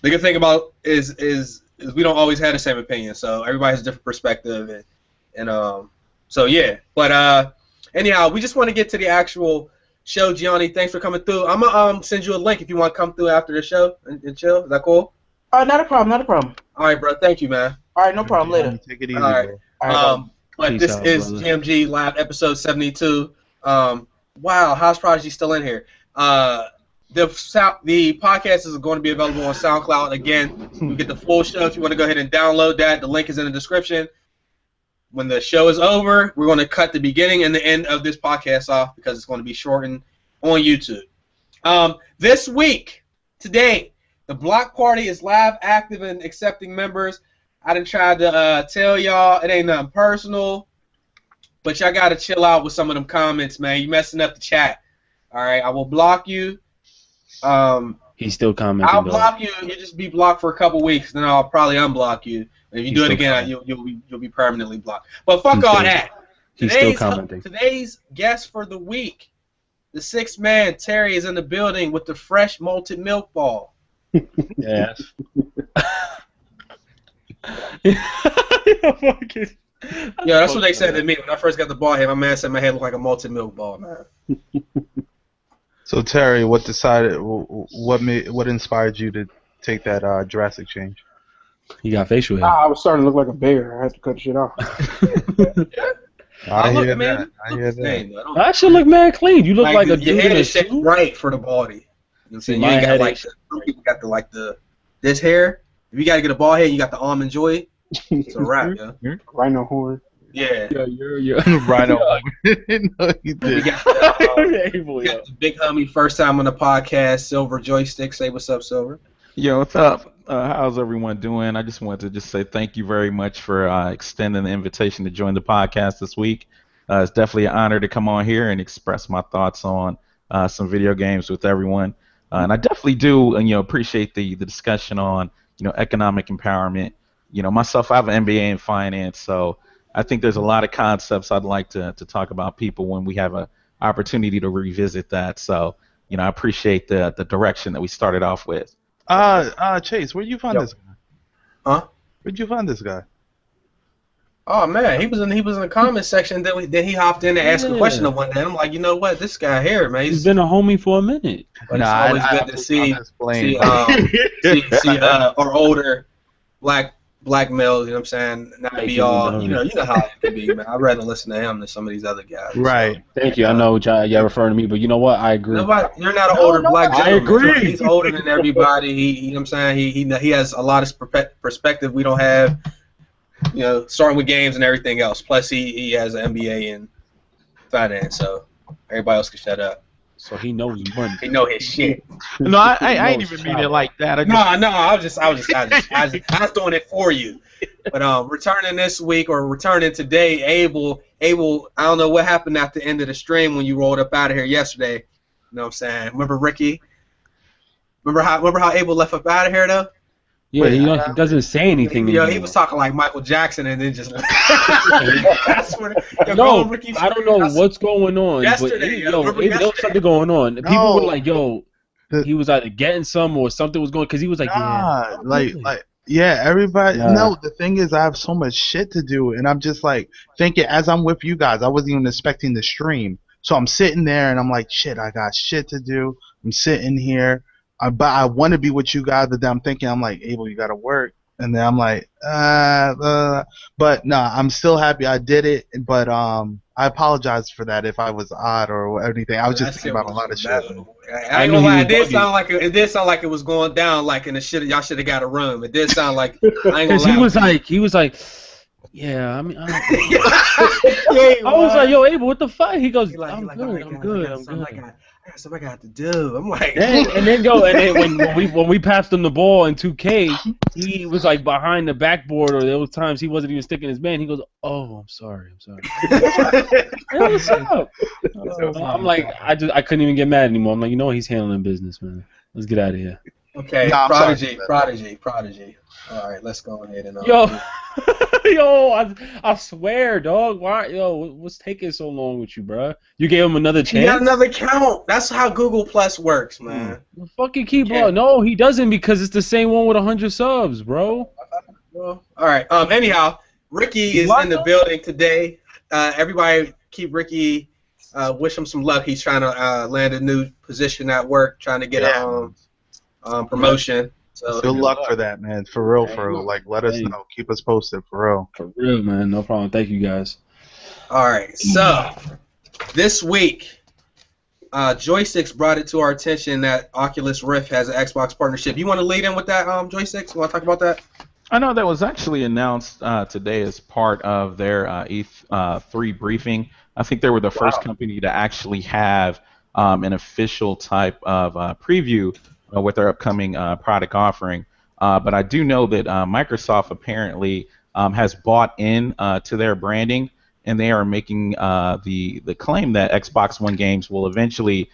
The good thing about is we don't always have the same opinion, so everybody has a different perspective, and so yeah. But anyhow, we just want to get to the actual show. Gianni, thanks for coming through. I'm gonna send you a link if you want to come through after the show and chill. Is that cool? Not a problem. Not a problem. All right, bro. Thank you, man. All right, no problem. Later. Take it easy, All right. bro. All right, But Peace this out, is brother. GMG Live episode 72. Wow, House Prodigy still in here. The podcast is going to be available on SoundCloud. Again, you get the full show if you want to go ahead and download that. The link is in the description. When the show is over, we're going to cut the beginning and the end of this podcast off because it's going to be shortened on YouTube. This week, today, the block party is live, active, and accepting members. I done tried to tell y'all it ain't nothing personal, but y'all got to chill out with some of them comments, man. You messing up the chat. All right, I will block you. He's still commenting. I'll block you. You just be blocked for a couple weeks, then I'll probably unblock you. And if you do it again, you'll be permanently blocked. But fuck all that. He's still commenting. Today's guest for the week, the sixth man, Terry, is in the building with the fresh malted milk ball. Yes. Yeah, that's what they said to me when I first got the ball head. My man said my head looked like a malted milk ball, man. So Terry, what inspired you to take that drastic change? He got facial hair. I was starting to look like a bear. I had to cut the shit off. I hear man, that. I hear that. That should look mad clean. You look like a your dude head in a is shaped suit. right for the body. You know what I'm saying? You My ain't got head like is- some people got this hair. If you gotta get a ball head, you got the almond joy. It's a wrap, yo. Rhino horn. Yeah. Yeah, you're Rhino. No, you You did. got, able, you got the big homie first time on the podcast, SilverJoystix. Say what's up, Silver. Yo, what's up? How's everyone doing? I just wanted to just say thank you very much for extending the invitation to join the podcast this week. It's definitely an honor to come on here and express my thoughts on some video games with everyone. And I definitely do, appreciate the discussion on, economic empowerment. Myself, I have an MBA in finance, so I think there's a lot of concepts I'd like to talk about people when we have an opportunity to revisit that. So, I appreciate the direction that we started off with. Chase, where'd you find this guy? Huh? Where'd you find this guy? Oh man, he was in the comment section. Then he hopped in to ask a question of one day. I'm like, you know what, this guy here, man. He's been a homie for a minute. But it's always good to see our older black males. You know what I'm saying? Not be all, you know how it can be, man. I'd rather listen to him than some of these other guys. Right. So. Thank you. I know y'all referring to me, but you know what? I agree. You're not an older black gentleman. I agree. He's older than everybody. You know what I'm saying? He has a lot of perspective we don't have. Starting with games and everything else. Plus, he has an MBA in finance, so everybody else can shut up. So he knows money. He know his shit. No, I ain't even mean it like that. I was just doing it for you. But returning today, Abel, I don't know what happened at the end of the stream when you rolled up out of here yesterday. You know what I'm saying? Remember Ricky? Remember how Abel left up out of here though? Yeah, he doesn't say anything. He was talking like Michael Jackson and then just. I swear I don't know what's going on. Yesterday, but there was something going on. No. People were like, he was either getting some or something was going because he was like, everybody. Yeah. No, the thing is, I have so much shit to do, and I'm just like thinking as I'm with you guys. I wasn't even expecting the stream, so I'm sitting there and I'm like, shit, I got shit to do. I'm sitting here. But I want to be with you guys, but then I'm thinking, I'm like, Abel, you got to work. And then I'm like, but no, I'm still happy I did it. But I apologize for that if I was odd or anything. I was just thinking about a lot of shit. I ain't gonna lie, it did sound like it was going down like in the shit. Y'all should have got a room. It did sound like. I ain't gonna lie. He was like, yeah, I mean, I was like, yo, Abel, what the fuck? He goes, I'm good. I got something I got to do. I'm like, and then when we passed him the ball in 2K, he was like behind the backboard, or there was times he wasn't even sticking his band. He goes, "Oh, I'm sorry." Hey, what's up? I'm like, I couldn't even get mad anymore. I'm like, he's handling business, man. Let's get out of here. Okay, Nah, I'm sorry. Prodigy. All right, let's go ahead and. Yo, yo, I swear, dog. Why, yo, what's taking so long with you, bro? You gave him another He chance? got another count. That's how Google Plus works, man. Fucking keep Yeah. on. No, he doesn't because it's the same one with 100 subs, bro. Well, all right. Anyhow, Ricky is in the building today. Everybody, keep Ricky. Wish him some luck. He's trying to land a new position at work, trying to get a promotion. So Good luck for that, man. For real. Like, let us know. Keep us posted, for real. For real, man. No problem. Thank you, guys. All right. So this week, Joystix brought it to our attention that Oculus Rift has an Xbox partnership. You want to lead in with that, Joystix? You want to talk about that? I know that was actually announced today as part of their E3 briefing. I think they were the first company to actually have an official type of preview with their upcoming product offering. But I do know that Microsoft apparently has bought in to their branding, and they are making the claim that Xbox One games will eventually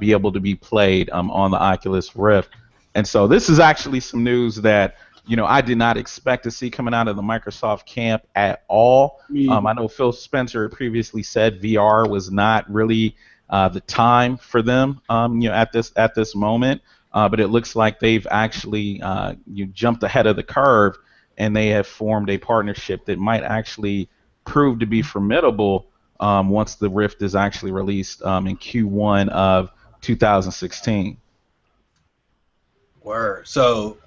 be able to be played on the Oculus Rift. And so this is actually some news that I did not expect to see coming out of the Microsoft camp at all. I know Phil Spencer previously said VR was not really the time for them, at this moment. But it looks like they've actually jumped ahead of the curve, and they have formed a partnership that might actually prove to be formidable once the Rift is actually released in Q1 of 2016. Word. So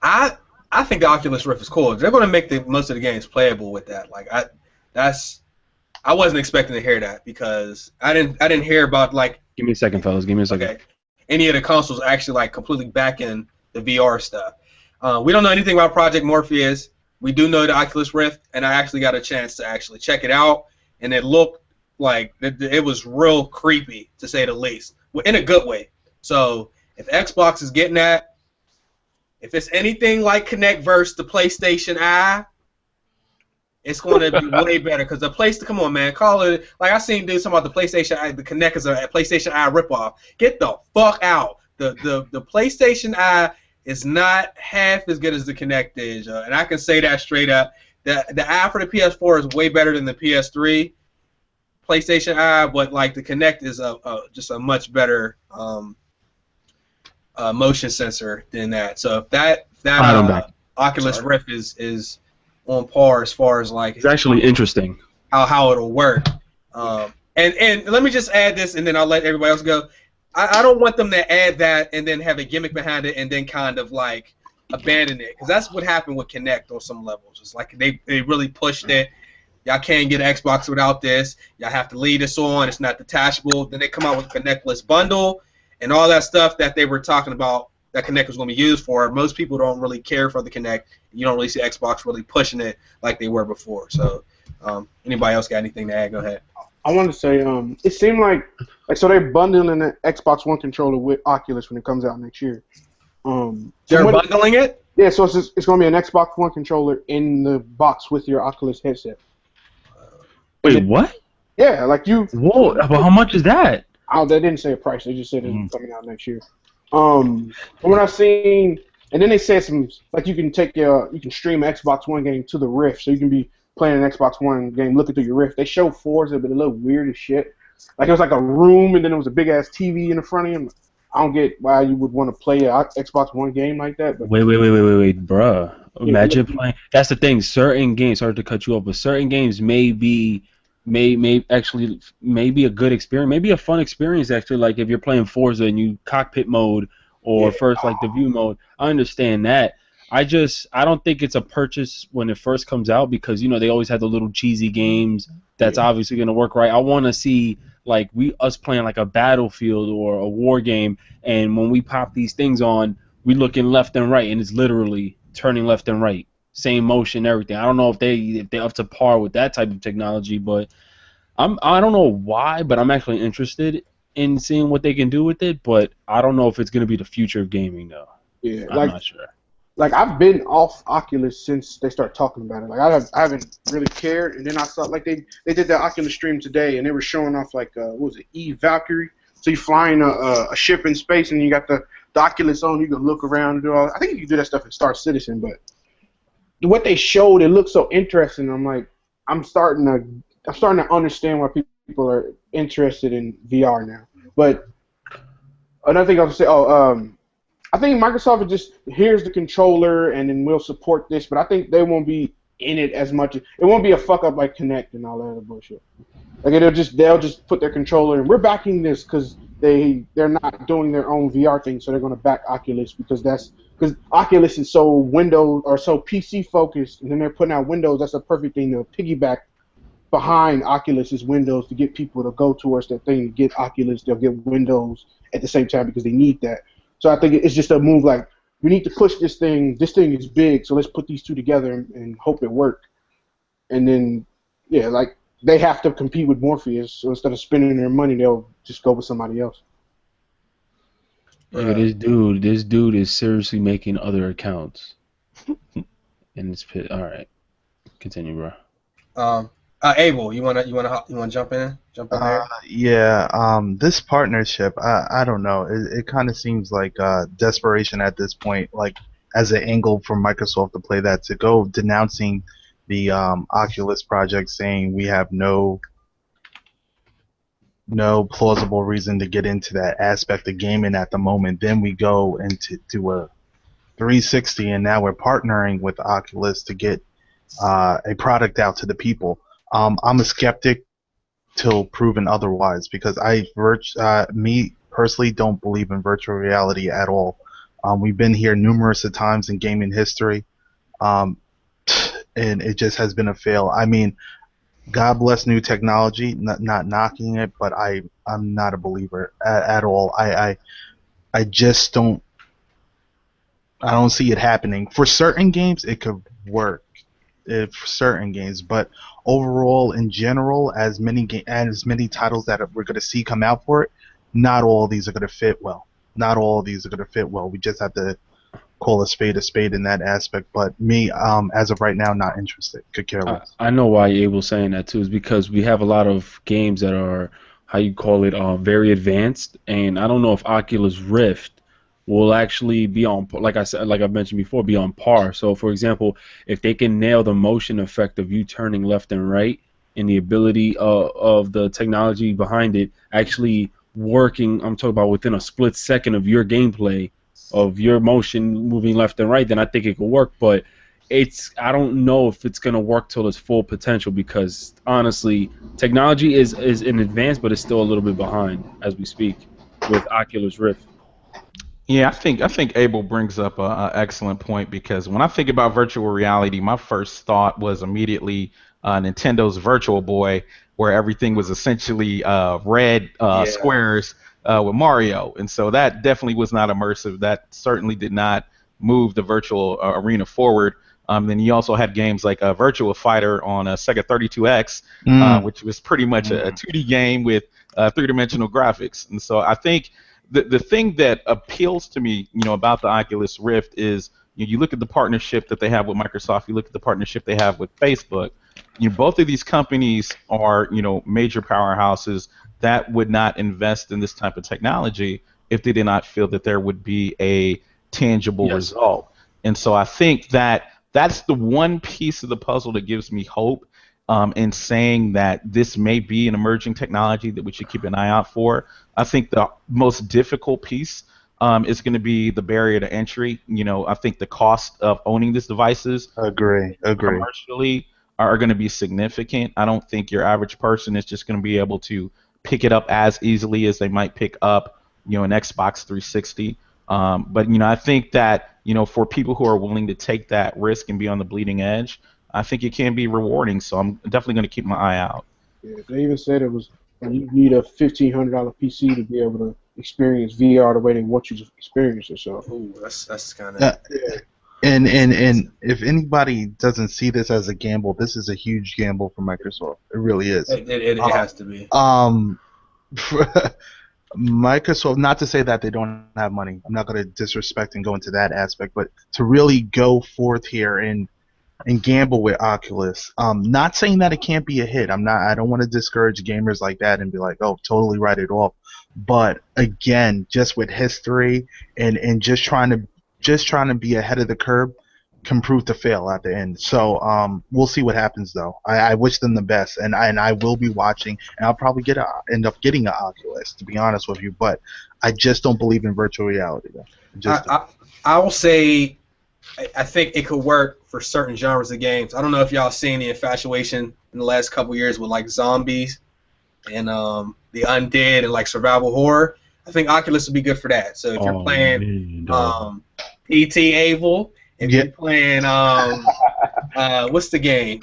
I think the Oculus Rift is cool. They're going to make most of the games playable with that. Like I wasn't expecting to hear that because I didn't hear about like. Give me a second, fellas. Give me a second. Okay. Any of the consoles actually like completely back in the VR stuff. We don't know anything about Project Morpheus. We do know the Oculus Rift, and I actually got a chance to actually check it out, and it looked like it was real creepy, to say the least, in a good way. So if Xbox is getting that, if it's anything like Kinect versus the PlayStation Eye, it's going to be way better because the PlayStation, come on, man, call it like I seen dudes talking about the PlayStation Eye, the Kinect is a PlayStation Eye ripoff. Get the fuck out. The PlayStation Eye is not half as good as the Kinect is, and I can say that straight up. The Eye for the PS4 is way better than the PS3 PlayStation Eye, but like the Kinect is just a much better motion sensor than that. So if that Oculus Rift is on par as far as like it's actually interesting how it'll work. And let me just add this, and then I'll let everybody else go. I don't want them to add that and then have a gimmick behind it and then kind of like abandon it, because that's what happened with Kinect on some levels. It's like they really pushed it. Y'all can't get an Xbox without this. Y'all have to leave this on. It's not detachable. Then they come out with a Kinectless bundle and all that stuff that they were talking about that Kinect was going to be used for. Most people don't really care for the Kinect. You don't really see Xbox really pushing it like they were before. So anybody else got anything to add? Go ahead. I want to say, it seemed like so they're bundling the Xbox One controller with Oculus when it comes out next year. They're bundling it? Yeah, so it's going to be an Xbox One controller in the box with your Oculus headset. Wait, what? Yeah, like you. Whoa, but how much is that? Oh, they didn't say a price. They just said it's coming out next year. From what I've seen, and then they said some like you can stream an Xbox One game to the Rift, so you can be playing an Xbox One game looking through your Rift. They showed Forza, but it looked weird as shit. Like it was like a room, and then there was a big ass TV in the front of you. I don't get why you would want to play an Xbox One game like that. But wait, bruh. Imagine playing. That's the thing. Certain games, sorry to cut you off, but certain games may be a good experience, maybe a fun experience actually. Like if you're playing Forza and you cockpit mode or first like the view mode. I understand that. I don't think it's a purchase when it first comes out because they always have the little cheesy games that's obviously gonna work right. I want to see like us playing like a Battlefield or a war game, and when we pop these things on, we looking left and right, and it's literally turning left and right, same motion, everything. I don't know if they're up to par with that type of technology, but I don't know why, but I'm actually interested in seeing what they can do with it. But I don't know if it's gonna be the future of gaming though. Yeah, I'm not sure. Like I've been off Oculus since they started talking about it. Like I haven't really cared, and then I saw like they did the Oculus stream today, and they were showing off like what was it, Valkyrie? So you're flying a ship in space, and you got the the Oculus on, you can look around and do all. I think you can do that stuff in Star Citizen, but what they showed, it looked so interesting. I'm like, I'm starting to understand why people are interested in VR now. But another thing I was gonna say, I think Microsoft is just, here's the controller and then we'll support this, but I think they won't be in it as much. It won't be a fuck up like Kinect and all that other bullshit. Like they'll just put their controller and we're backing this because they're not doing their own VR thing, so they're gonna back Oculus because Oculus is so Windows or so PC focused, and then they're putting out Windows. That's a perfect thing to piggyback behind Oculus's Windows to get people to go towards that thing. To get Oculus, they'll get Windows at the same time because they need that. So I think it's just a move like, we need to push this thing. This thing is big, so let's put these two together and hope it works. And then, yeah, like they have to compete with Morpheus, so instead of spending their money, they'll just go with somebody else. Yeah, this dude is seriously making other accounts. And it's all right. Continue, bro. Abel, you wanna jump in there? Yeah. This partnership, I don't know. It kind of seems like desperation at this point, like as an angle for Microsoft to play that, to go denouncing the Oculus project, saying we have no plausible reason to get into that aspect of gaming at the moment. Then we go into a 360, and now we're partnering with Oculus to get a product out to the people. I'm a skeptic till proven otherwise, because me personally don't believe in virtual reality at all. We've been here numerous of times in gaming history, and it just has been a fail. I mean, God bless new technology, not knocking it, but I'm not a believer at all. I just don't see it happening. For certain games, it could work. For certain games, but overall, in general, as many titles that we're going to see come out for it, not all of these are going to fit well. Not all of these are going to fit well. We just have to call a spade in that aspect. But me, as of right now, not interested. Could care less. I know why Abel's saying that too, is because we have a lot of games that are, how you call it, very advanced, and I don't know if Oculus Rift will actually be on, like I mentioned before, be on par. So, for example, if they can nail the motion effect of you turning left and right, and the ability of the technology behind it actually working, I'm talking about within a split second of your gameplay, of your motion moving left and right, then I think it could work. But I don't know if it's gonna work till its full potential, because honestly, technology is in advance, but it's still a little bit behind as we speak with Oculus Rift. Yeah, I think Abel brings up an excellent point, because when I think about virtual reality, my first thought was immediately Nintendo's Virtual Boy, where everything was essentially red squares with Mario, and so that definitely was not immersive. That certainly did not move the virtual arena forward. Then you also had games like Virtua Fighter on Sega 32X, which was pretty much a 2D game with three-dimensional graphics, and so I think the thing that appeals to me, about the Oculus Rift is, you look at the partnership that they have with Microsoft, you look at the partnership they have with Facebook. Both of these companies are, major powerhouses that would not invest in this type of technology if they did not feel that there would be a tangible result. And so I think that that's the one piece of the puzzle that gives me hope in saying that this may be an emerging technology that we should keep an eye out for. I think the most difficult piece is going to be the barrier to entry. I think the cost of owning these devices commercially are going to be significant. I don't think your average person is just going to be able to pick it up as easily as they might pick up, an Xbox 360. But I think that, for people who are willing to take that risk and be on the bleeding edge, I think it can be rewarding. So I'm definitely going to keep my eye out. Yeah, they even said it was, you need a $1,500 PC to be able to experience VR the way they want you to experience it. So, ooh, that's kind of. And if anybody doesn't see this as a gamble, this is a huge gamble for Microsoft. It really is. It has to be. Microsoft, not to say that they don't have money. I'm not going to disrespect and go into that aspect, but to really go forth here and and gamble with Oculus. Not saying that it can't be a hit. I don't want to discourage gamers like that and be like, oh, totally write it off. But again, just with history and just trying to be ahead of the curve can prove to fail at the end. So we'll see what happens though. I wish them the best, and I will be watching, and I'll probably end up getting an Oculus, to be honest with you. But I just don't believe in virtual reality though. I will say, I think it could work for certain genres of games. I don't know if y'all seen the infatuation in the last couple years with like zombies and the undead and like survival horror. I think Oculus would be good for that. So if you're playing E.T. Able, if you're playing what's the game?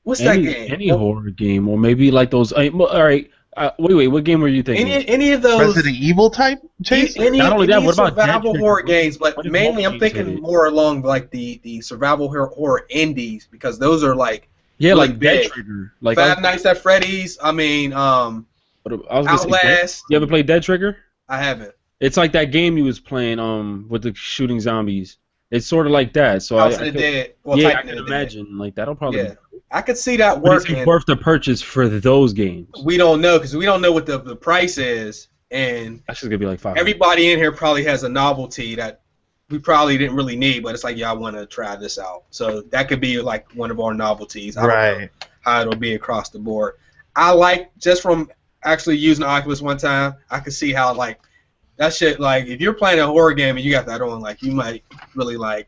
What's that game? Any horror game, or maybe like those. All right. Wait. What game were you thinking? Any of those Resident Evil type? Chase? Not only that, what about survival horror games? But mainly, I'm thinking more along like the survival horror indies, because those are like like big. Dead Trigger, like Five Nights at Freddy's. I mean, Outlast. You ever played Dead Trigger? I haven't. It's like that game you was playing with the shooting zombies. It's sort of like that. So House of the Dead. Well, yeah, I can imagine like that'll probably. Yeah. I could see that But working. it's worth the purchase for those games. We don't know, because we don't know what the price is, and That's just gonna be like $5. everybody in here probably has a novelty that we probably didn't really need, but it's like, yeah, I want to try this out. So that could be like one of our novelties. I don't know how it'll be across the board. I like, just from actually using Oculus one time, I could see how like that shit, like if you're playing a horror game and you got that on, like you might really like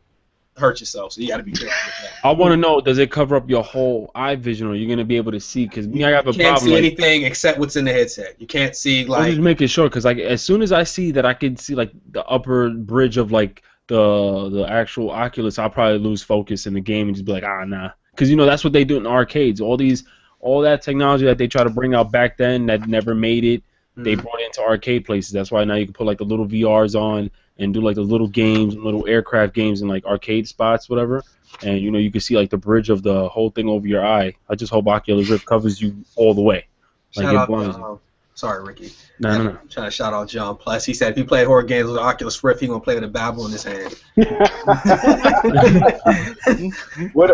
hurt yourself, so you got to be careful with that. I want to know, does it cover up your whole eye vision, or you're gonna be able to see? Because I have a problem. You can't see anything except what's in the headset. You can't see like. I'm just making sure, because like as soon as I see that I can see like the upper bridge of like the actual Oculus, I'll probably lose focus in the game and just be like, nah. Because that's what they do in arcades. All that technology that they try to bring out back then that never made it, they brought into arcade places. That's why now you can put like the little VRs on and do like the little games, little aircraft games in like arcade spots, whatever. And you can see like the bridge of the whole thing over your eye. I just hope Oculus Rift covers you all the way. Like it blinds you. Sorry, Ricky. No. I'm trying to shout out John Plus. He said if he played horror games with Oculus Rift, he's gonna play with a Bible in his hand. What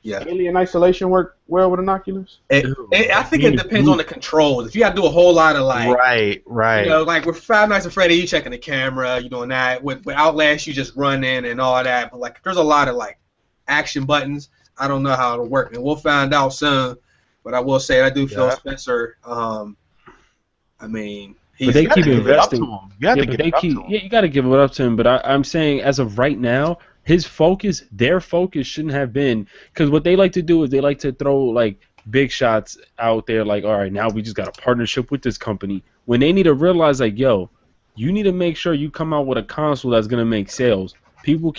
Yeah. Alien Isolation work well with an Oculus? I think it depends on the controls. If you got to do a whole lot of like, right. Like with Five Nights at Freddy, you checking the camera, you doing that. With Outlast, you just run in and all that. But like, there's a lot of like action buttons. I don't know how it'll work, and we'll find out soon. But I will say I do feel Spencer. I mean, but they keep investing. You got to give it up to him. But I'm saying, as of right now, their focus shouldn't have been, because what they like to do is they like to throw like big shots out there, like, all right, now we just got a partnership with this company, when they need to realize like, yo, you need to make sure you come out with a console that's gonna make sales. People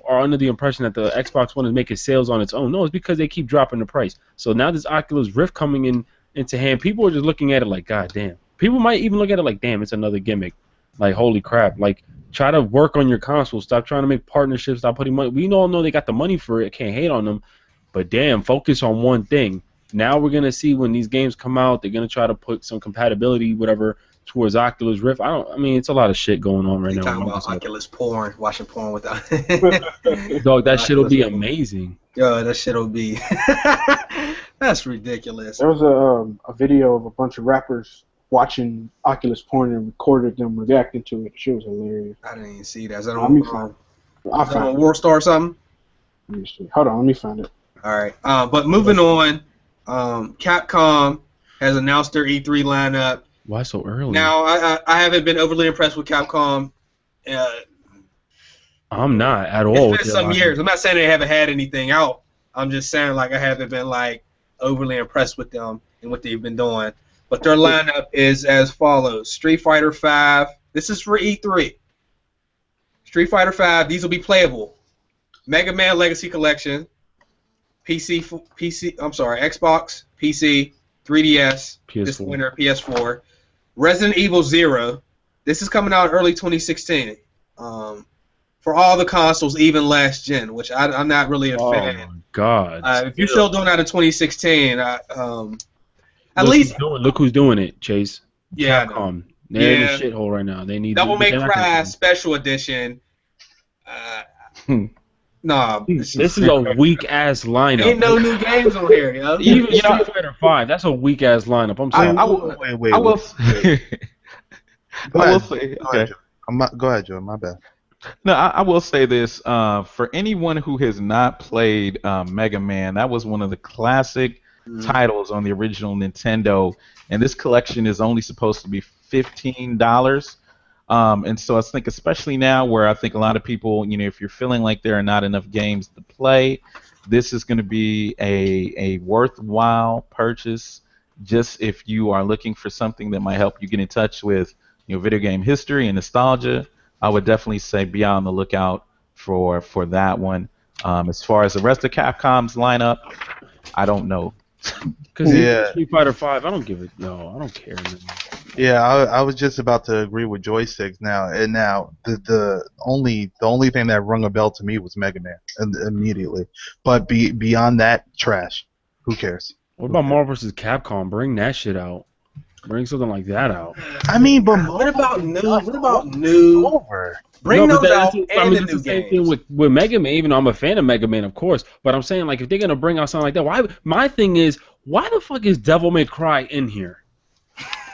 are under the impression that the Xbox One is making sales on its own. No, it's because they keep dropping the price. So now this Oculus Rift coming into hand, people are just looking at it like, god damn. People might even look at it like, damn, it's another gimmick. Like, holy crap. Like, try to work on your console. Stop trying to make partnerships. Stop putting money. We all know they got the money for it. Can't hate on them. But damn, focus on one thing. Now we're going to see when these games come out, they're going to try to put some compatibility, whatever, towards Oculus Rift. I mean, it's a lot of shit going on right now. Talking about Oculus porn, watching porn with that. Dog, that shit will be amazing. Yo, that shit will be. That's ridiculous. There was a video of a bunch of rappers watching Oculus porn and recorded them reacting to it. She was hilarious. I didn't even see that. Is that on Warstar or something? Let me see. Hold on, let me find it. All right. But moving on, Capcom has announced their E3 lineup. Why so early? Now, I haven't been overly impressed with Capcom. I'm not at all. It's been some years. I'm not saying they haven't had anything out. I'm just saying like I haven't been like overly impressed with them and what they've been doing. But their lineup is as follows: Street Fighter V. This is for E3. Street Fighter V. These will be playable. Mega Man Legacy Collection. Xbox, PC, 3DS. PS4. This winter, PS4. Resident Evil 0. This is coming out early 2016. For all the consoles, even last gen, which I'm not really a fan. Oh my god! If you're still doing that in 2016, look who's doing it, Chase. Yeah, Capcom. They're in a shithole right now. They need Devil May Cry Special Edition. Nah, This is a weak ass lineup. ain't no new games on here, yo. Even Street Fighter 5, that's a weak ass lineup. I'm sorry. Wait. I will say, Go I will ahead. say, Go ahead, okay. Joe. Go ahead, Joe. My bad. No, I will say this. For anyone who has not played Mega Man, that was one of the classic titles on the original Nintendo, and this collection is only supposed to be $15. And so I think, especially now, where I think a lot of people, if you're feeling like there are not enough games to play, this is going to be a worthwhile purchase. Just if you are looking for something that might help you get in touch with, video game history and nostalgia, I would definitely say be on the lookout for that one. As far as the rest of Capcom's lineup, I don't know. Because Street Fighter 5, I don't give it. No, I don't care. Man. Yeah, I was just about to agree with Joysticks now. And now the only thing that rung a bell to me was Mega Man immediately. But beyond that, trash. Who cares? What about Marvel vs. Capcom? Bring that shit out. Bring something like that out. I mean, but What about new? over. Bring No, but those out I and mean, the it's new the same thing games. with Mega Man. Even though I'm a fan of Mega Man, of course, but I'm saying, like, if they're gonna bring out something like that, why? My thing is, why the fuck is Devil May Cry in here?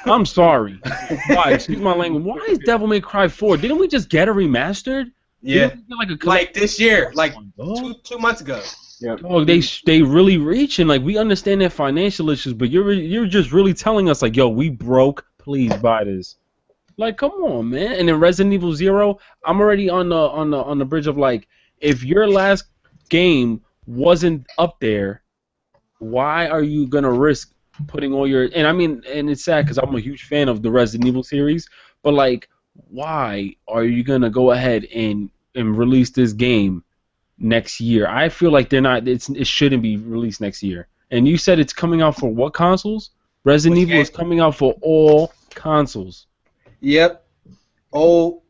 I'm sorry. Why? Excuse my language. Why is Devil May Cry 4? Didn't we just get a remastered? Yeah, Didn't we get, like this year, like Oh. 2 months ago. Oh, they really reaching. Like, we understand their financial issues, but you're just really telling us, like, yo, we broke. Please buy this. Like, come on, man. And then Resident Evil 0, I'm already on the bridge of, like, if your last game wasn't up there, why are you gonna risk putting all your? And I mean, and it's sad because I'm a huge fan of the Resident Evil series, but like, why are you gonna go ahead and release this game next year? I feel like they're not. It shouldn't be released next year. And you said it's coming out for what consoles? Resident Evil is coming out for all consoles. Yep. Old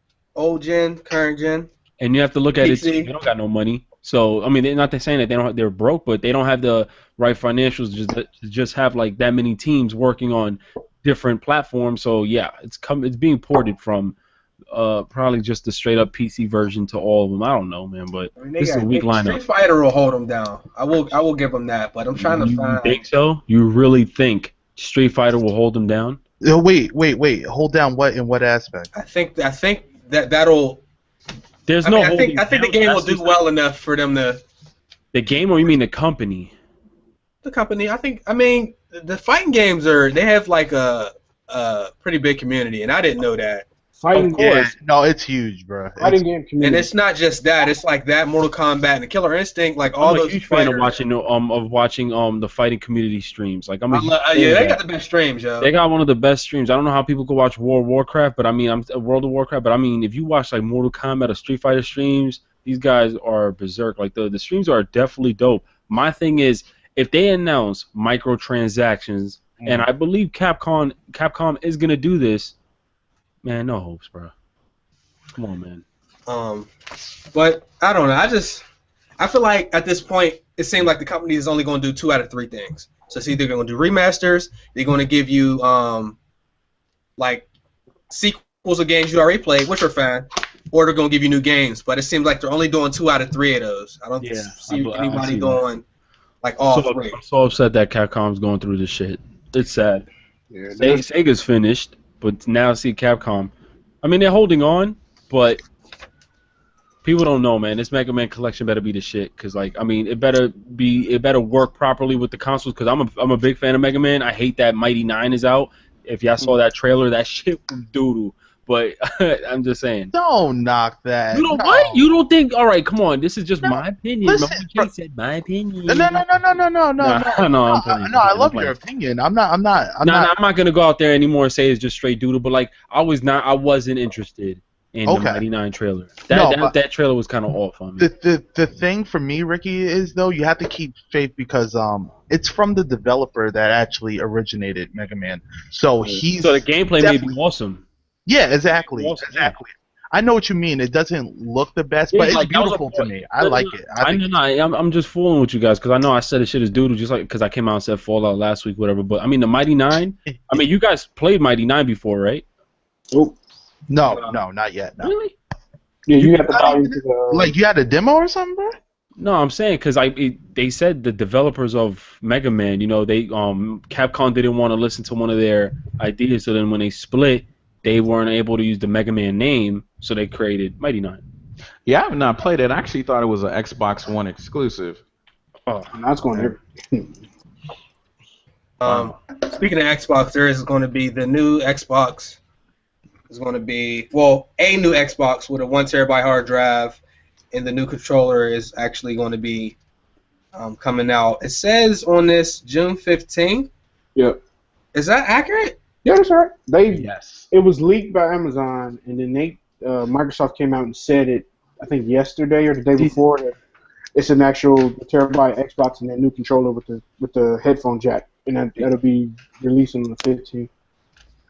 gen, current gen. And you have to look at it. PC. They don't got no money. So I mean, they're not saying that they're broke, but they don't have the right financials to just have like that many teams working on different platforms. So yeah, it's being ported from probably just the straight up PC version to all of them. I don't know, man, but I mean, this is a weak lineup. Street Fighter will hold them down. I will give them that, but I'm trying to find. You think so? You really think Street Fighter will hold them down? Wait. Hold down what in what aspect? I think that'll. There's I no. think the game will do well enough for them to. The game, or you mean the company? The company, I mean, the fighting games they have like a pretty big community, and I didn't know that. Fighting Yeah, no, it's huge, bro. Fighting game community. And it's not just that; it's like that Mortal Kombat and the Killer Instinct, like all I'm a those. huge fan of fighters. watching the fighting community streams. Like I'm a huge Yeah, fan of they that. got the best streams, yo. They got one of the best streams. I don't know how people go watch World of Warcraft, but I mean, World of Warcraft. But I mean, if you watch like Mortal Kombat or Street Fighter streams, these guys are berserk. Like the streams are definitely dope. My thing is, if they announce microtransactions, and I believe Capcom is gonna do this, man, no hopes, bro. Come on, man. But I don't know. I feel like at this point, it seems like the company is only going to do 2 out of 3 things. So it's either going to do remasters, they're going to give you like sequels of games you already played, which are fine, or they're going to give you new games. But it seems like they're only doing 2 out of 3 of those. I don't see anybody doing like all 3. I'm so upset that Capcom's going through this shit. It's sad. Yeah, Sega's finished, but now see Capcom. I mean, they're holding on, but people don't know, man. This Mega Man collection better be the shit, cause like, I mean, it better work properly with the consoles, cause I'm a big fan of Mega Man. I hate that Mighty 9 is out. If y'all saw that trailer, that shit was doodle. But I'm just saying. Don't knock that. You don't no. what? You don't think? All right, come on. This is just my opinion. Listen, Remember Jay said my opinion. No. I'm playing. No, I love your opinion. I'm not. I'm not gonna go out there anymore and say it's just straight doodle. But like, I wasn't interested in the Mighty 9 trailer. That trailer was kind of off on me. The thing for me, Ricky, is though you have to keep faith because it's from the developer that actually originated Mega Man. So the gameplay may be awesome. Yeah, exactly. I know what you mean. It doesn't look the best, but it's beautiful to me. I like it. I'm just fooling with you guys because I know I said the shit is doodle just like because I came out and said Fallout last week, whatever. But I mean, the Mighty 9. I mean, you guys played Mighty 9 before, right? Oh. No, not yet. No. Really? Yeah, you have to buy into the. Like you had a demo or something, bro? No, I'm saying because they said the developers of Mega Man, Capcom didn't want to listen to one of their ideas, so then when they split, they weren't able to use the Mega Man name, so they created Mighty Nine. Yeah, I have not played it. I actually thought it was an Xbox One exclusive. Oh, that's going there. Speaking of Xbox, there is going to be the new Xbox. Is going to be a new Xbox with a 1 terabyte hard drive, and the new controller is actually going to be coming out. It says on this June 15th. Yep. Is that accurate? Yeah, that's right. Yes. It was leaked by Amazon, and then Microsoft came out and said it, I think yesterday or the day before, that it's an actual terabyte Xbox and that new controller with the headphone jack, and that'll be releasing on the 15th.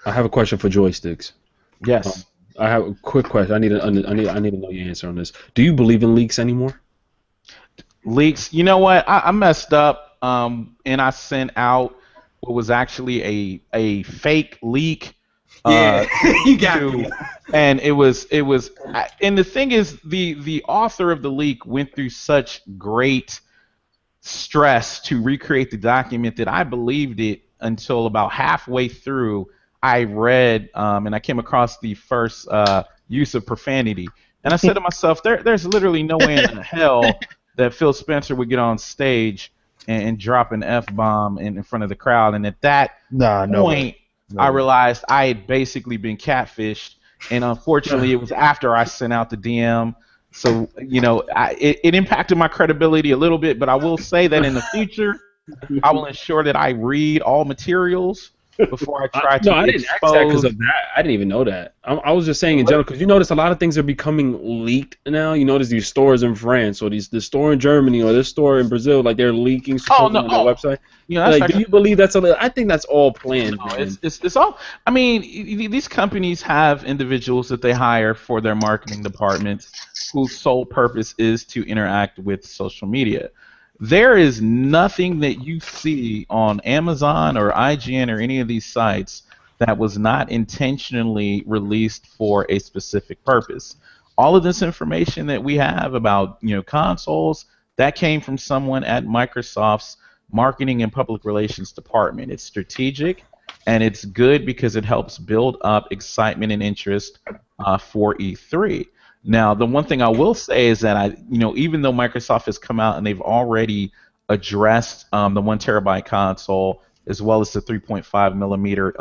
I have a question for Joysticks. Yes. I have a quick question. I need to know your answer on this. Do you believe in leaks anymore? Leaks. You know what? I messed up, and I sent out what was actually a fake leak. You got me. And it was, and the thing is, the author of the leak went through such great stress to recreate the document that I believed it until about halfway through. I read and I came across the first use of profanity, and I said to myself, there's literally no way in hell that Phil Spencer would get on stage and drop an F-bomb in front of the crowd. And at that point, I realized I had basically been catfished, and unfortunately, it was after I sent out the DM. So, it impacted my credibility a little bit, but I will say that in the future, I will ensure that I read all materials before I try to. No, I didn't ask that because of that. I didn't even know that. I was just saying in general, because you notice a lot of things are becoming leaked now. You notice these stores in France, or the store in Germany, or this store in Brazil, like they're leaking stuff on their website. Do you believe that's all? I think that's all planned. No, it's all. I mean, these companies have individuals that they hire for their marketing departments whose sole purpose is to interact with social media. There is nothing that you see on Amazon or IGN or any of these sites that was not intentionally released for a specific purpose. All of this information that we have about consoles, that came from someone at Microsoft's marketing and public relations department. It's strategic, and it's good because it helps build up excitement and interest for E3. Now, the one thing I will say is that even though Microsoft has come out and they've already addressed the 1 terabyte console as well as the 3.5 millimeter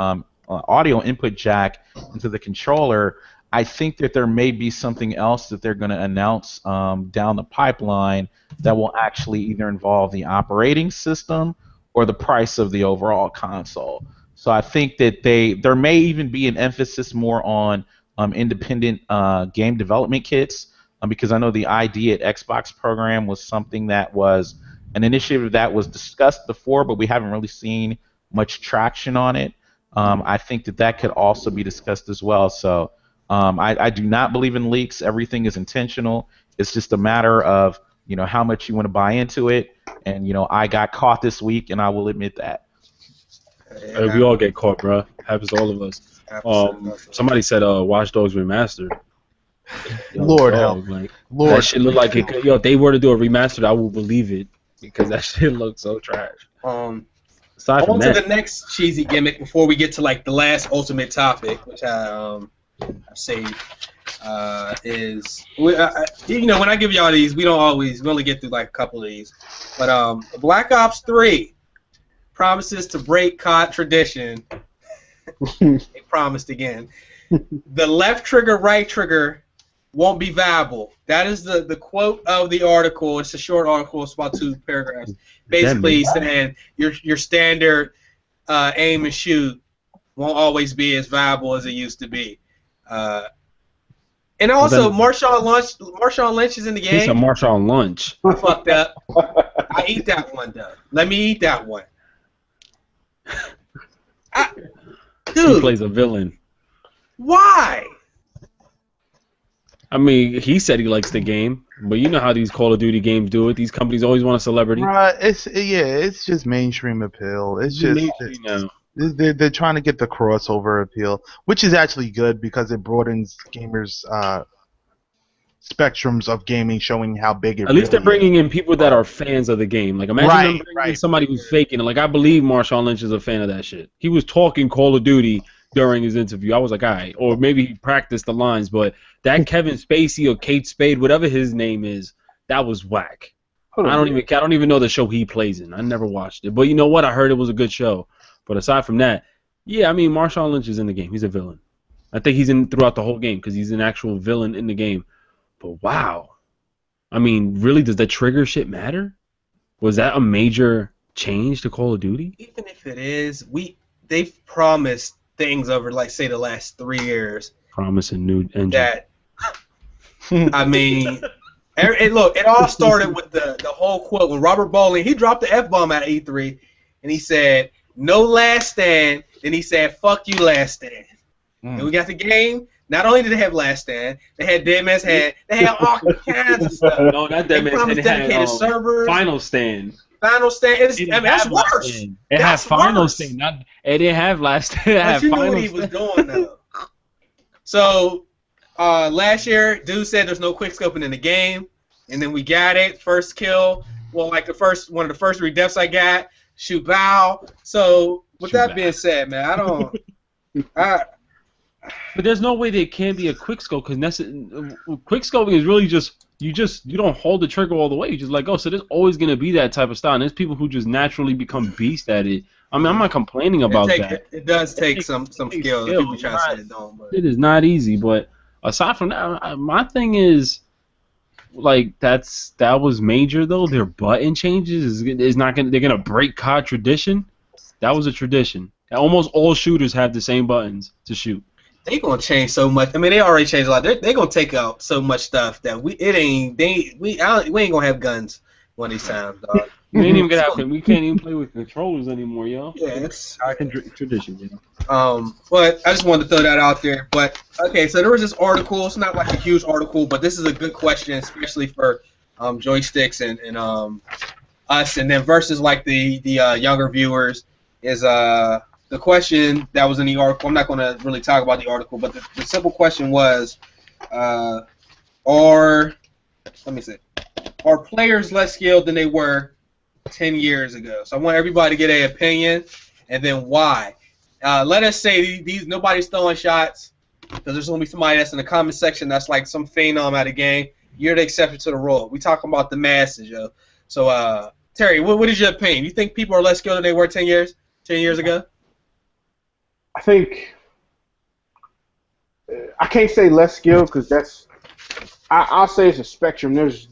audio input jack into the controller, I think that there may be something else that they're going to announce down the pipeline that will actually either involve the operating system or the price of the overall console. So I think that there may even be an emphasis more on independent game development kits, because I know the ID at Xbox program was something that was an initiative that was discussed before, but we haven't really seen much traction on it. I think that could also be discussed as well. So I do not believe in leaks. Everything is intentional. It's just a matter of how much you want to buy into it. And I got caught this week, and I will admit that. We all get caught, bro. Happens to all of us. Somebody said Watch Dogs Remastered. Lord help. Lord. That shit look like it. If they were to do a remastered, I will believe it, because that shit looks so trash. Aside from to the next cheesy gimmick before we get to the last ultimate topic, which I've saved, is when I give y'all these, we only get through a couple of these, but Black Ops 3 promises to break COD tradition. They promised again. The left trigger, right trigger won't be viable. That is the quote of the article. It's a short article. It's about 2 paragraphs. Basically saying your standard aim and shoot won't always be as viable as it used to be. And also, Marshawn Lynch is in the game. He's a Marshawn Lynch. I fucked up. I eat that one, though. Let me eat that one. Dude, he plays a villain. Why? I mean, he said he likes the game, but you know how these Call of Duty games do it. These companies always want a celebrity. Right? It's just mainstream appeal. It's just they're trying to get the crossover appeal, which is actually good because it broadens gamers' spectrums of gaming, showing how big it At least they're really is. bringing in people that are fans of the game. Like, imagine them bringing in somebody who's faking it. Like, I believe Marshawn Lynch is a fan of that shit. He was talking Call of Duty during his interview. I was like, all right. Or maybe he practiced the lines, but that Kevin Spacey or Kate Spade, whatever his name is, that was whack. I don't even know the show he plays in. I never watched it. But you know what? I heard it was a good show. But aside from that, yeah, I mean, Marshawn Lynch is in the game. He's a villain. I think he's in throughout the whole game because he's an actual villain in the game. But wow. I mean, really, does that trigger shit matter? Was that a major change to Call of Duty? Even if it is, they've promised things over, like, say, the last 3 years. Promising new engine. That, I mean, and look, it all started with the whole quote when Robert Bowling, he dropped the F-bomb at E3, and he said, no Last Stand, then he said, fuck you, Last Stand. And we got the game. Not only did they have Last Stand, they had Dead Man's Hand. They had all kinds of stuff. No, not Dead Man's Hand. They had servers. Final Stand. Final Stand. That's worse. It had Final Stand. It didn't have Last Stand. But you knew what he was doing, though. So, last year, dude said there's no quickscoping in the game, and then we got it. First kill. Well, like one of the first 3 deaths I got. Shoot bow. So, with that being said, man, But there's no way there can be a quickscope because quickscoping is really just you don't hold the trigger all the way. You just let go. So there's always gonna be that type of style. And there's people who just naturally become beasts at it. I mean, I'm not complaining about that. It does take some skill. People try to say it don't, but it is not easy. But aside from that, my thing is like that was major though. Their button changes is not gonna. They're gonna break COD tradition. That was a tradition. Almost all shooters have the same buttons to shoot. They gonna change so much. I mean, they already changed a lot. They gonna take out so much stuff that we ain't gonna have guns one of these times, dog. We can't even play with controllers anymore, yo. Yeah, it's tradition, you know. But I just wanted to throw that out there. But okay, so there was this article. It's not like a huge article, but this is a good question, especially for joysticks and us, and then versus like the younger viewers is the question that was in the article. I'm not going to really talk about the article, but the simple question was, are players less skilled than they were 10 years ago? So I want everybody to get an opinion, and then why. Let us say nobody's throwing shots, because there's going to be somebody that's in the comment section that's like some phenom at a game. You're the exception to the rule. We talking about the masses, yo. So, Terry, what is your opinion? You think people are less skilled than they were 10 years ago? I think I can't say less skilled because I'll say it's a spectrum. There's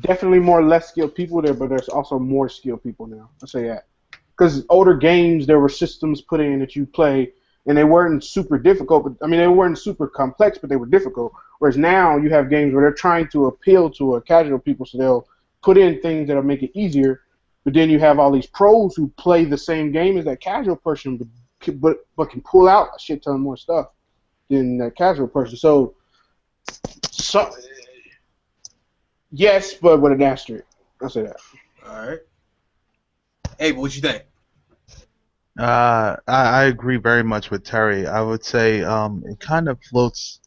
definitely more less skilled people there, but there's also more skilled people now. I'll say that because older games there were systems put in that you play and they weren't super difficult. But I mean they weren't super complex, but they were difficult. Whereas now you have games where they're trying to appeal to a casual people, so they'll put in things that'll make it easier. But then you have all these pros who play the same game as that casual person, but can pull out a shit ton more stuff than that casual person. So yes, but with an asterisk. I'll say that. All right. Hey, what you think? I agree very much with Terry. I would say it kind of floats,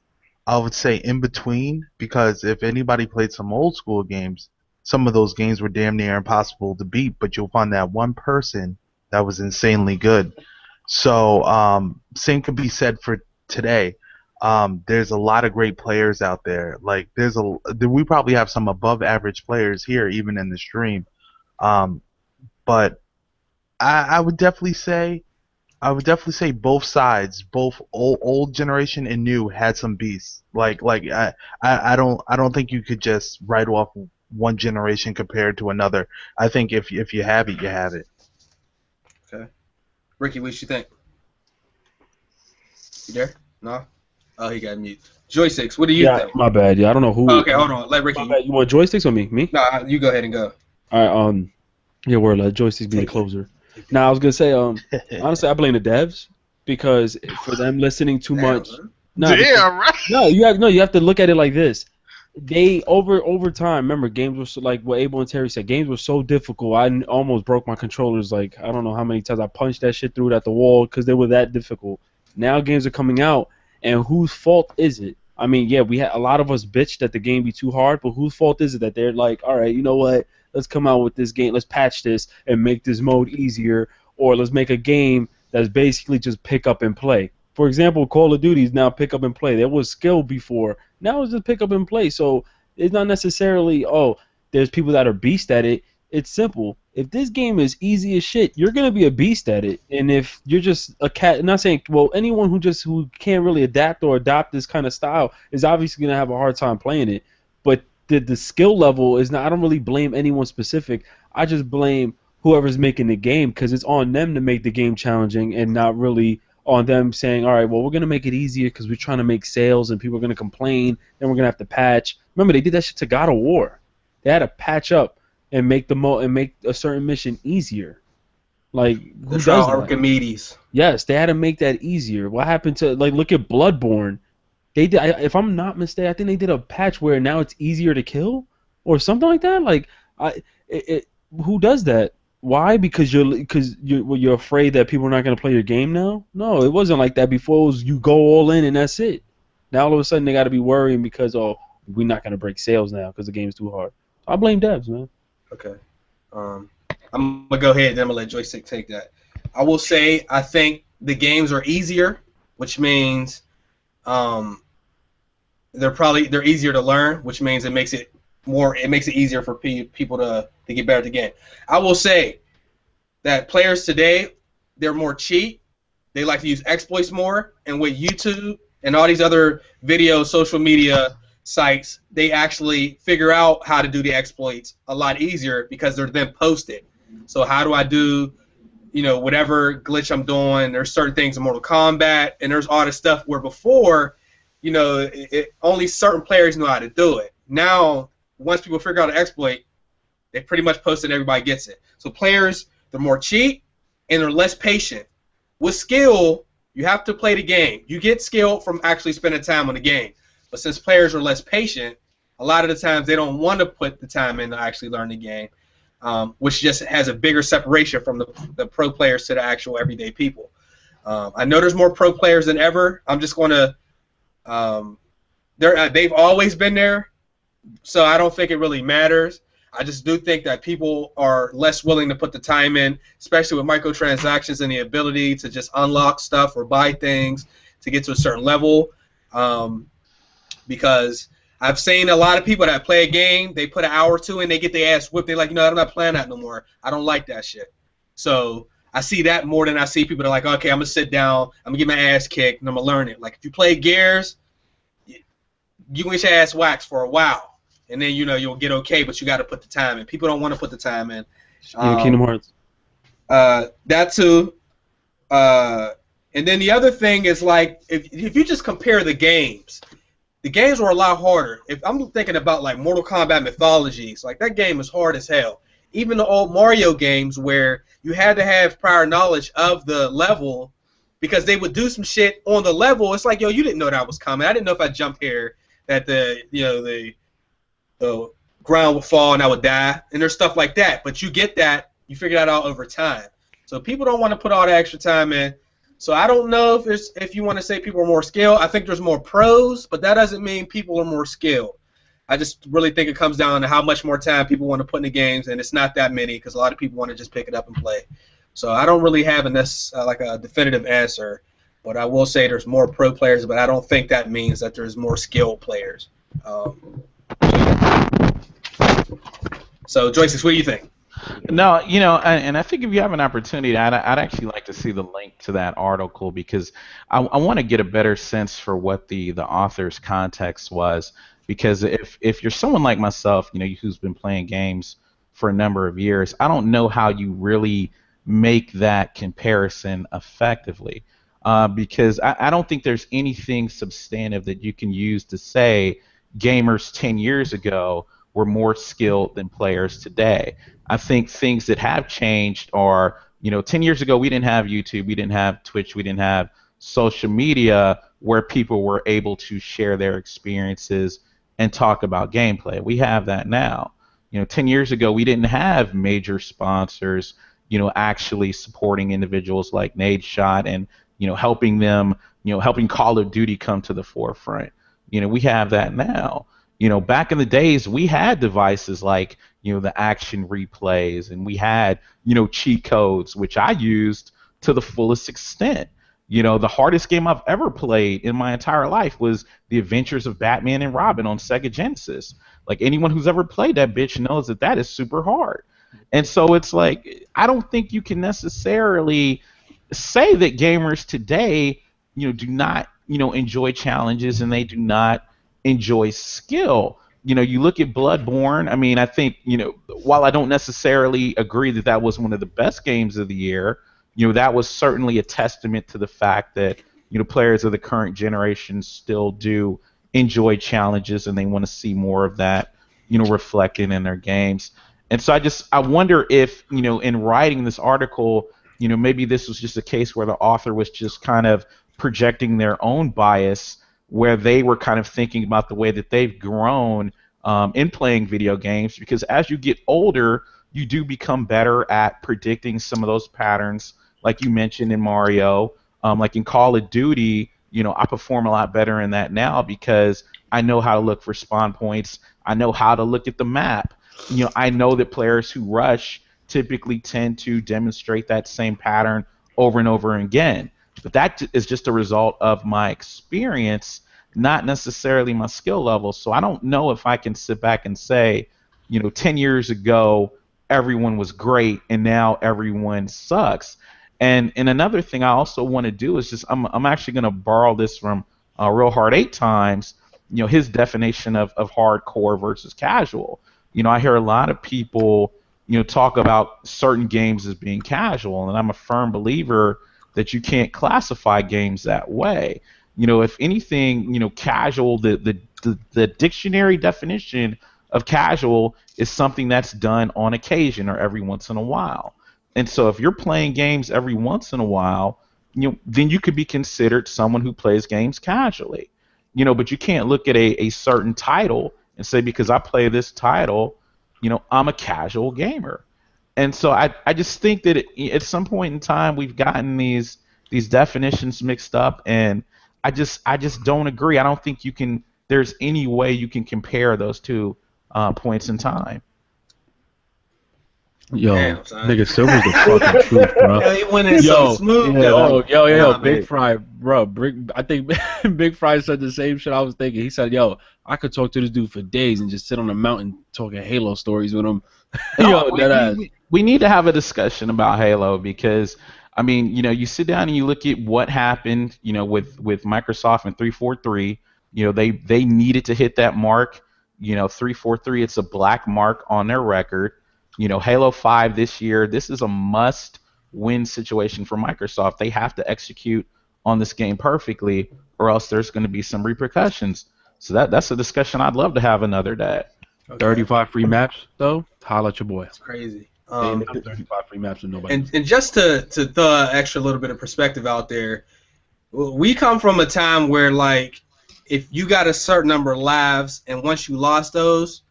I would say, in between, because if anybody played some old school games, some of those games were damn near impossible to beat, but you'll find that one person that was insanely good. So same could be said for today. There's a lot of great players out there. Like we probably have some above average players here, even in the stream. But I would definitely say both sides, both old generation and new, had some beasts. I don't think you could just write off one generation compared to another. I think if you have it, you have it. Okay. Ricky, what you think? You there? No? Oh, he got mute. Joysticks, what do you think? My bad. Yeah, I don't know who. Okay, hold on. Let Ricky. You want joysticks or me? Me? Nah, you go ahead and go. All right. Yeah, we're let joysticks be the closer. Now I was gonna say, honestly, I blame the devs because for them listening too much. Right. No, you have to look at it like this. They over time. Remember, games were so, like what Abel and Terry said. Games were so difficult. I almost broke my controllers. Like I don't know how many times I punched that shit through it at the wall because they were that difficult. Now games are coming out, and whose fault is it? I mean, yeah, we had a lot of us bitched that the game be too hard, but whose fault is it that they're like, all right, you know what? Let's come out with this game, let's patch this and make this mode easier, or let's make a game that's basically just pick up and play. For example, Call of Duty is now pick up and play. There was skill before. Now it's just pick up and play. So it's not necessarily, oh, there's people that are beast at it. It's simple. If this game is easy as shit, you're gonna be a beast at it. And if you're just a cat, not saying, well, anyone who can't really adapt or adopt this kind of style is obviously gonna have a hard time playing it. But the skill level is not. I don't really blame anyone specific. I just blame whoever's making the game, because it's on them to make the game challenging and not really on them saying, all right, well, we're going to make it easier because we're trying to make sales and people are going to complain, then we're going to have to patch. Remember, they did that shit to God of War. They had to patch up and make make a certain mission easier. Like, who does that? Archimedes. Yes, they had to make that easier. What happened to, like, look at Bloodborne. They did, if I'm not mistaken, I think they did a patch where now it's easier to kill or something like that. Like, who does that? Why? Because you're afraid that people are not going to play your game now? No, it wasn't like that before. It was you go all in and that's it. Now all of a sudden they got to be worrying because, oh, we're not going to break sales now because the game's too hard. I blame devs, man. Okay. I'm going to go ahead and then I'm going to let Joystick take that. I will say I think the games are easier, which means they're easier to learn, which means it makes it easier for people to get better at the game. I will say that players today, they're more cheat. They like to use exploits more, and with YouTube and all these other social media sites, they actually figure out how to do the exploits a lot easier because they're then posted. So how do I do, whatever glitch I'm doing? There's certain things in Mortal Kombat, and there's all this stuff where before, only certain players know how to do it. Now, once people figure out an exploit, they pretty much post it and everybody gets it. So players, they're more cheat and they're less patient. With skill, you have to play the game. You get skill from actually spending time on the game. But since players are less patient, a lot of the times they don't want to put the time in to actually learn the game, which just has a bigger separation from the pro players to the actual everyday people. I know there's more pro players than ever. I'm just going to they've always been there. So I don't think it really matters. I just do think that people are less willing to put the time in, especially with microtransactions and the ability to just unlock stuff or buy things to get to a certain level. Because I've seen a lot of people that play a game, they put an hour or two in, they get their ass whipped. They're like, I'm not playing that no more. I don't like that shit. So I see that more than I see people that are like, okay, I'm going to sit down, I'm going to get my ass kicked, and I'm going to learn it. Like, if you play Gears, you can get your ass waxed for a while. And then you'll get okay, but you got to put the time in. People don't want to put the time in. Kingdom Hearts. That too. And then the other thing is, like, if you just compare the games were a lot harder. If I'm thinking about like Mortal Kombat Mythologies, like that game is hard as hell. Even the old Mario games where you had to have prior knowledge of the level because they would do some shit on the level. It's like, yo, you didn't know that was coming. I didn't know if I jumped here that the ground would fall and I would die, and there's stuff like that. But you get that, you figure that out over time. So people don't want to put all the extra time in. So I don't know if you want to say people are more skilled. I think there's more pros, but that doesn't mean people are more skilled. I just really think it comes down to how much more time people want to put in the games, and it's not that many because a lot of people want to just pick it up and play. So I don't really have a definitive answer, but I will say there's more pro players, but I don't think that means that there's more skilled players. So, Joystix, what do you think? No, and I think if you have an opportunity, I'd actually like to see the link to that article because I want to get a better sense for what the author's context was. Because if you're someone like myself, who's been playing games for a number of years, I don't know how you really make that comparison effectively. Because I don't think there's anything substantive that you can use to say gamers 10 years ago were more skilled than players today. I think things that have changed are, 10 years ago we didn't have YouTube, we didn't have Twitch, we didn't have social media where people were able to share their experiences and talk about gameplay. We have that now. 10 years ago we didn't have major sponsors, actually supporting individuals like Nadeshot and, helping them, helping Call of Duty come to the forefront. We have that now. Back in the days, we had devices like, the action replays, and we had, cheat codes, which I used to the fullest extent. The hardest game I've ever played in my entire life was The Adventures of Batman and Robin on Sega Genesis. Like, anyone who's ever played that bitch knows that is super hard. And so it's like, I don't think you can necessarily say that gamers today, do not, enjoy challenges, and they do not enjoy skill. You look at Bloodborne. I mean, I think, while I don't necessarily agree that was one of the best games of the year, that was certainly a testament to the fact that, players of the current generation still do enjoy challenges, and they want to see more of that, reflected in their games. And so I wonder if, in writing this article, maybe this was just a case where the author was just kind of projecting their own bias, where they were kind of thinking about the way that they've grown in playing video games, because as you get older, you do become better at predicting some of those patterns, like you mentioned in Mario, like in Call of Duty. I perform a lot better in that now because I know how to look for spawn points. I know how to look at the map. I know that players who rush typically tend to demonstrate that same pattern over and over again. But that is just a result of my experience, not necessarily my skill level. So I don't know if I can sit back and say, 10 years ago, everyone was great, and now everyone sucks. And another thing I also want to do is just, I'm actually going to borrow this from Real Hard 8 Times, his definition of hardcore versus casual. I hear a lot of people, talk about certain games as being casual, and I'm a firm believer that you can't classify games that way. If anything, casual, the dictionary definition of casual is something that's done on occasion or every once in a while. And so if you're playing games every once in a while, then you could be considered someone who plays games casually. But you can't look at a certain title and say, because I play this title, I'm a casual gamer. And so I just think that at some point in time we've gotten these definitions mixed up, and I just don't agree. I don't think there's any way you can compare those two points in time. Yo, nigga, Silver's the fucking truth, bro. Yeah, he went in so smooth. Yo, Big Fry, bro. I think Big Fry said the same shit I was thinking. He said, yo, I could talk to this dude for days and just sit on a mountain talking Halo stories with him. We need to have a discussion about Halo, because, I mean, you sit down and you look at what happened, with Microsoft and 343. They needed to hit that mark. 343, it's a black mark on their record. Halo 5 this year, this is a must-win situation for Microsoft. They have to execute on this game perfectly, or else there's going to be some repercussions. So that's a discussion I'd love to have another day. Okay. 35 free maps, though? Holla at your boy. That's crazy. 35 free maps with nobody. And just to throw an extra little bit of perspective out there, we come from a time where, like, if you got a certain number of lives, and once you lost those,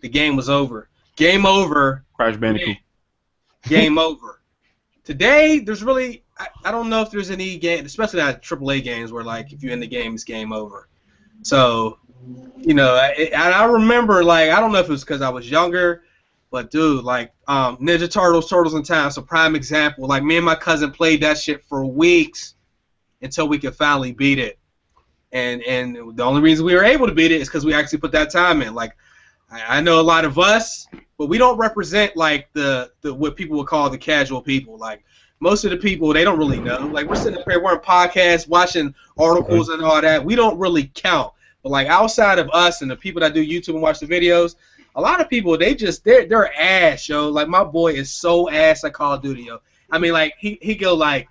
the game was over. Game over. Crash Bandicoot. Game over. Today, there's really, I don't know if there's any game, especially not AAA games, where, like, if you end the game, it's game over. So, I remember, like, I don't know if it was because I was younger, but, dude, like, Ninja Turtles in Time, it's a prime example. Like, me and my cousin played that shit for weeks until we could finally beat it. And the only reason we were able to beat it is because we actually put that time in. Like, I know a lot of us, but we don't represent, like, the what people would call the casual people. Like, most of the people, they don't really know. Like, we're sitting up here, we're in podcasts, watching articles and all that. We don't really count. But, like, outside of us and the people that do YouTube and watch the videos, a lot of people, they're ass, yo. Like, my boy is so ass at Call of Duty, yo. I mean, like, he'll go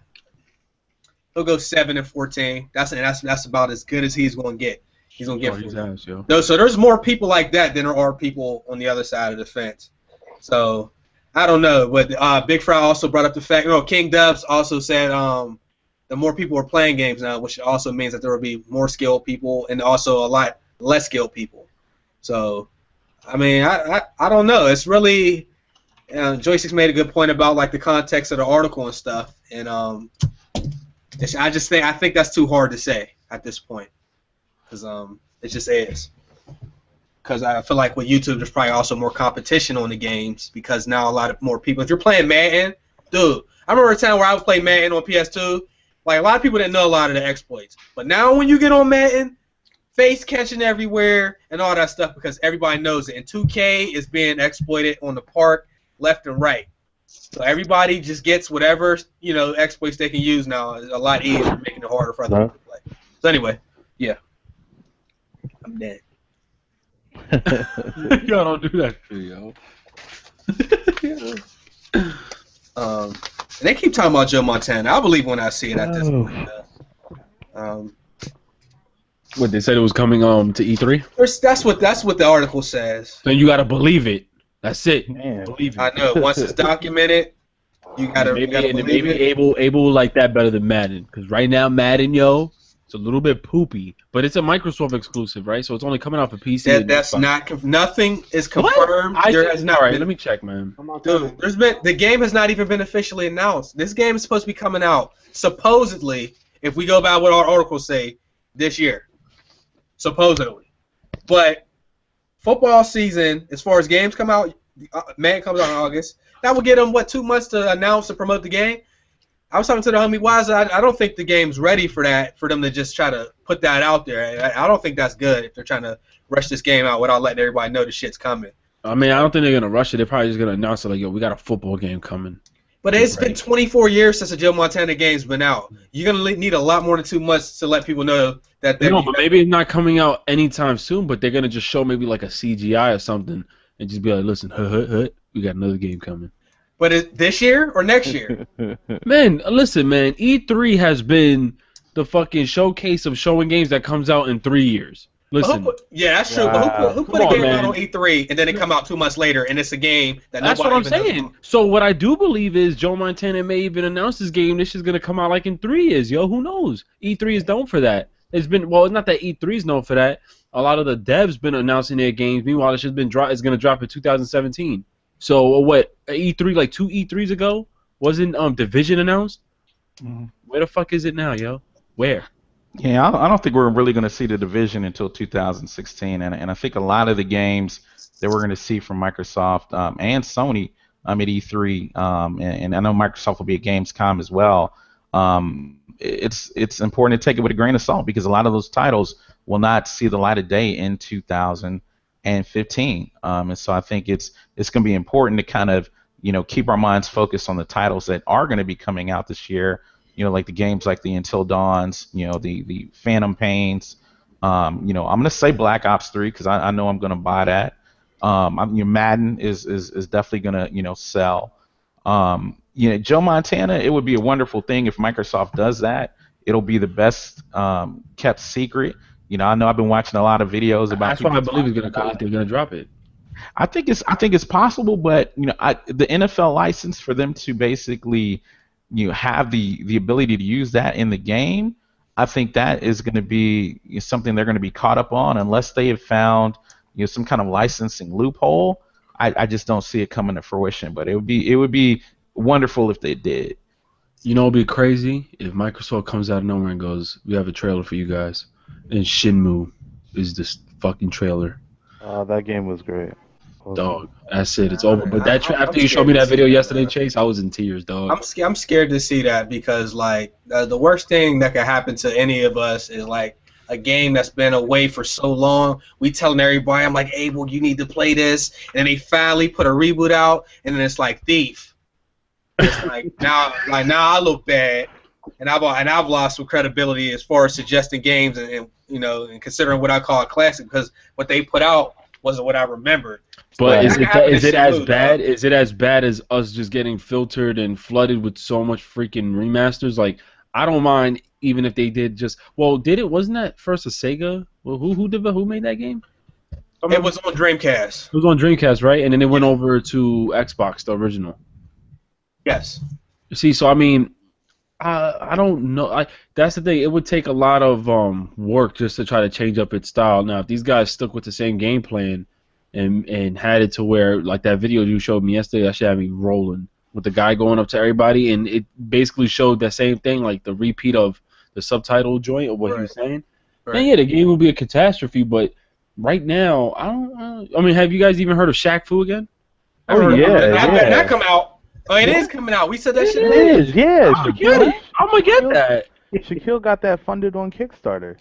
7-14. That's about as good as he's going to get. He's going to get his ass, yo. No, so there's more people like that than there are people on the other side of the fence. So, I don't know. But Big Fry also brought up the fact, King Dubs also said the more people are playing games now, which also means that there will be more skilled people and also a lot less skilled people. So, I mean, I don't know. It's really Joystix made a good point about, like, the context of the article and stuff, and I think that's too hard to say at this point, because It just is. Because I feel like with YouTube, there's probably also more competition on the games because now a lot of more people. If you're playing Madden, dude, I remember a time where I was playing Madden on PS2. Like a lot of people didn't know a lot of the exploits, but now when you get on Madden, face catching everywhere and all that stuff because everybody knows it. And 2K is being exploited on the park left and right. So everybody just gets whatever exploits they can use now. It's a lot easier, making it harder for other people to play. So anyway, yeah, I'm dead. Y'all don't do that shit, yo. And they keep talking about Joe Montana. I believe when I see it at this point. What they said it was coming to E3? That's what the article says. Then you gotta believe it. That's it. Man. Believe it. I know. Once it's documented, you gotta believe it. Able will like that better than Madden, because right now Madden, yo, it's a little bit poopy, but it's a Microsoft exclusive, right? So it's only coming out for PC. That's not nothing is confirmed. Let me check, man. Dude, the game has not even been officially announced. This game is supposed to be coming out supposedly, if we go by what our articles say, this year. Supposedly. But football season, as far as games come out, Madden comes out in August. That will get them 2 months to announce and promote the game. I was talking to the homie Wise. I don't think the game's ready for that. For them to just try to put that out there, I don't think that's good. If they're trying to rush this game out without letting everybody know the shit's coming. I mean, I don't think they're gonna rush it. They're probably just gonna announce it like, "Yo, we got a football game coming." But it's been 24 years since the Joe Montana game's been out. You're gonna need a lot more than 2 months to let people know that. No, but maybe it's not coming out anytime soon. But they're gonna just show maybe like a CGI or something, and just be like, "Listen, we got another game coming." But is this year or next year? Man, listen, man. E3 has been the fucking showcase of showing games that comes out in 3 years. Listen. Yeah, that's true. Wow. But who put a game out on E3 and then it come out 2 months later and it's a game that That's what nobody I'm even knows saying. about? So what I do believe is Joe Montana may even announce this game. This is gonna come out like in 3 years, yo. Who knows? E3 is known for that. It's not that E3 is known for that. A lot of the devs been announcing their games. Meanwhile, it's just been it's gonna drop in 2017. So what? E3 like 2 E3s ago wasn't Division announced? Mm-hmm. Where the fuck is it now, yo? Where? Yeah, I don't think we're really going to see the Division until 2016, and I think a lot of the games that we're going to see from Microsoft and Sony at E3, and I know Microsoft will be at Gamescom as well. It's important to take it with a grain of salt because a lot of those titles will not see the light of day in 2015, and so I think it's going to be important to kind of keep our minds focused on the titles that are going to be coming out this year. Like the games like the Until Dawns, the Phantom Pains. I'm gonna say Black Ops 3 because I know I'm gonna buy that. Madden is definitely gonna sell. Joe Montana, it would be a wonderful thing if Microsoft does that. It'll be the best kept secret. I know I've been watching a lot of videos about. That's why I believe they're gonna drop it. I think it's possible, but the NFL license for them to basically have the ability to use that in the game, I think that is going to be something they're going to be caught up on unless they have found some kind of licensing loophole. I just don't see it coming to fruition, but it would be wonderful if they did. It'd be crazy if Microsoft comes out of nowhere and goes, "We have a trailer for you guys," and Shenmue is this fucking trailer. That game was great. Dog, that's it. It's over. But after you showed me that video yesterday, Chase, I was in tears, dog. I'm scared to see that because the worst thing that could happen to any of us is like a game that's been away for so long. We telling everybody, I'm like, "Abel, you need to play this," and they finally put a reboot out, and then it's like Thief. It's like now I look bad, and I've lost some credibility as far as suggesting games and considering what I call a classic because what they put out wasn't what I remembered. But is it as bad? Is it as bad as us just getting filtered and flooded with so much freaking remasters? Like, I don't mind even if they did just. Well, wasn't that first a Sega? Well, who made that game? It was on Dreamcast. It was on Dreamcast, right? And then it went over to Xbox, the original. Yes. See, so I mean, I don't know. That's the thing. It would take a lot of work just to try to change up its style. Now, if these guys stuck with the same game plan and had it to where, like that video you showed me yesterday, that should have me rolling with the guy going up to everybody, and it basically showed that same thing, like the repeat of the subtitle joint of what he was saying. And yeah, the game will be a catastrophe, but right now, I mean, have you guys even heard of Shaq Fu again? Oh yeah, Better not come out. Oh, it is coming out. We said that shit. It is. Yeah, Shaquille. I'm gonna get that. Shaquille got that funded on Kickstarter.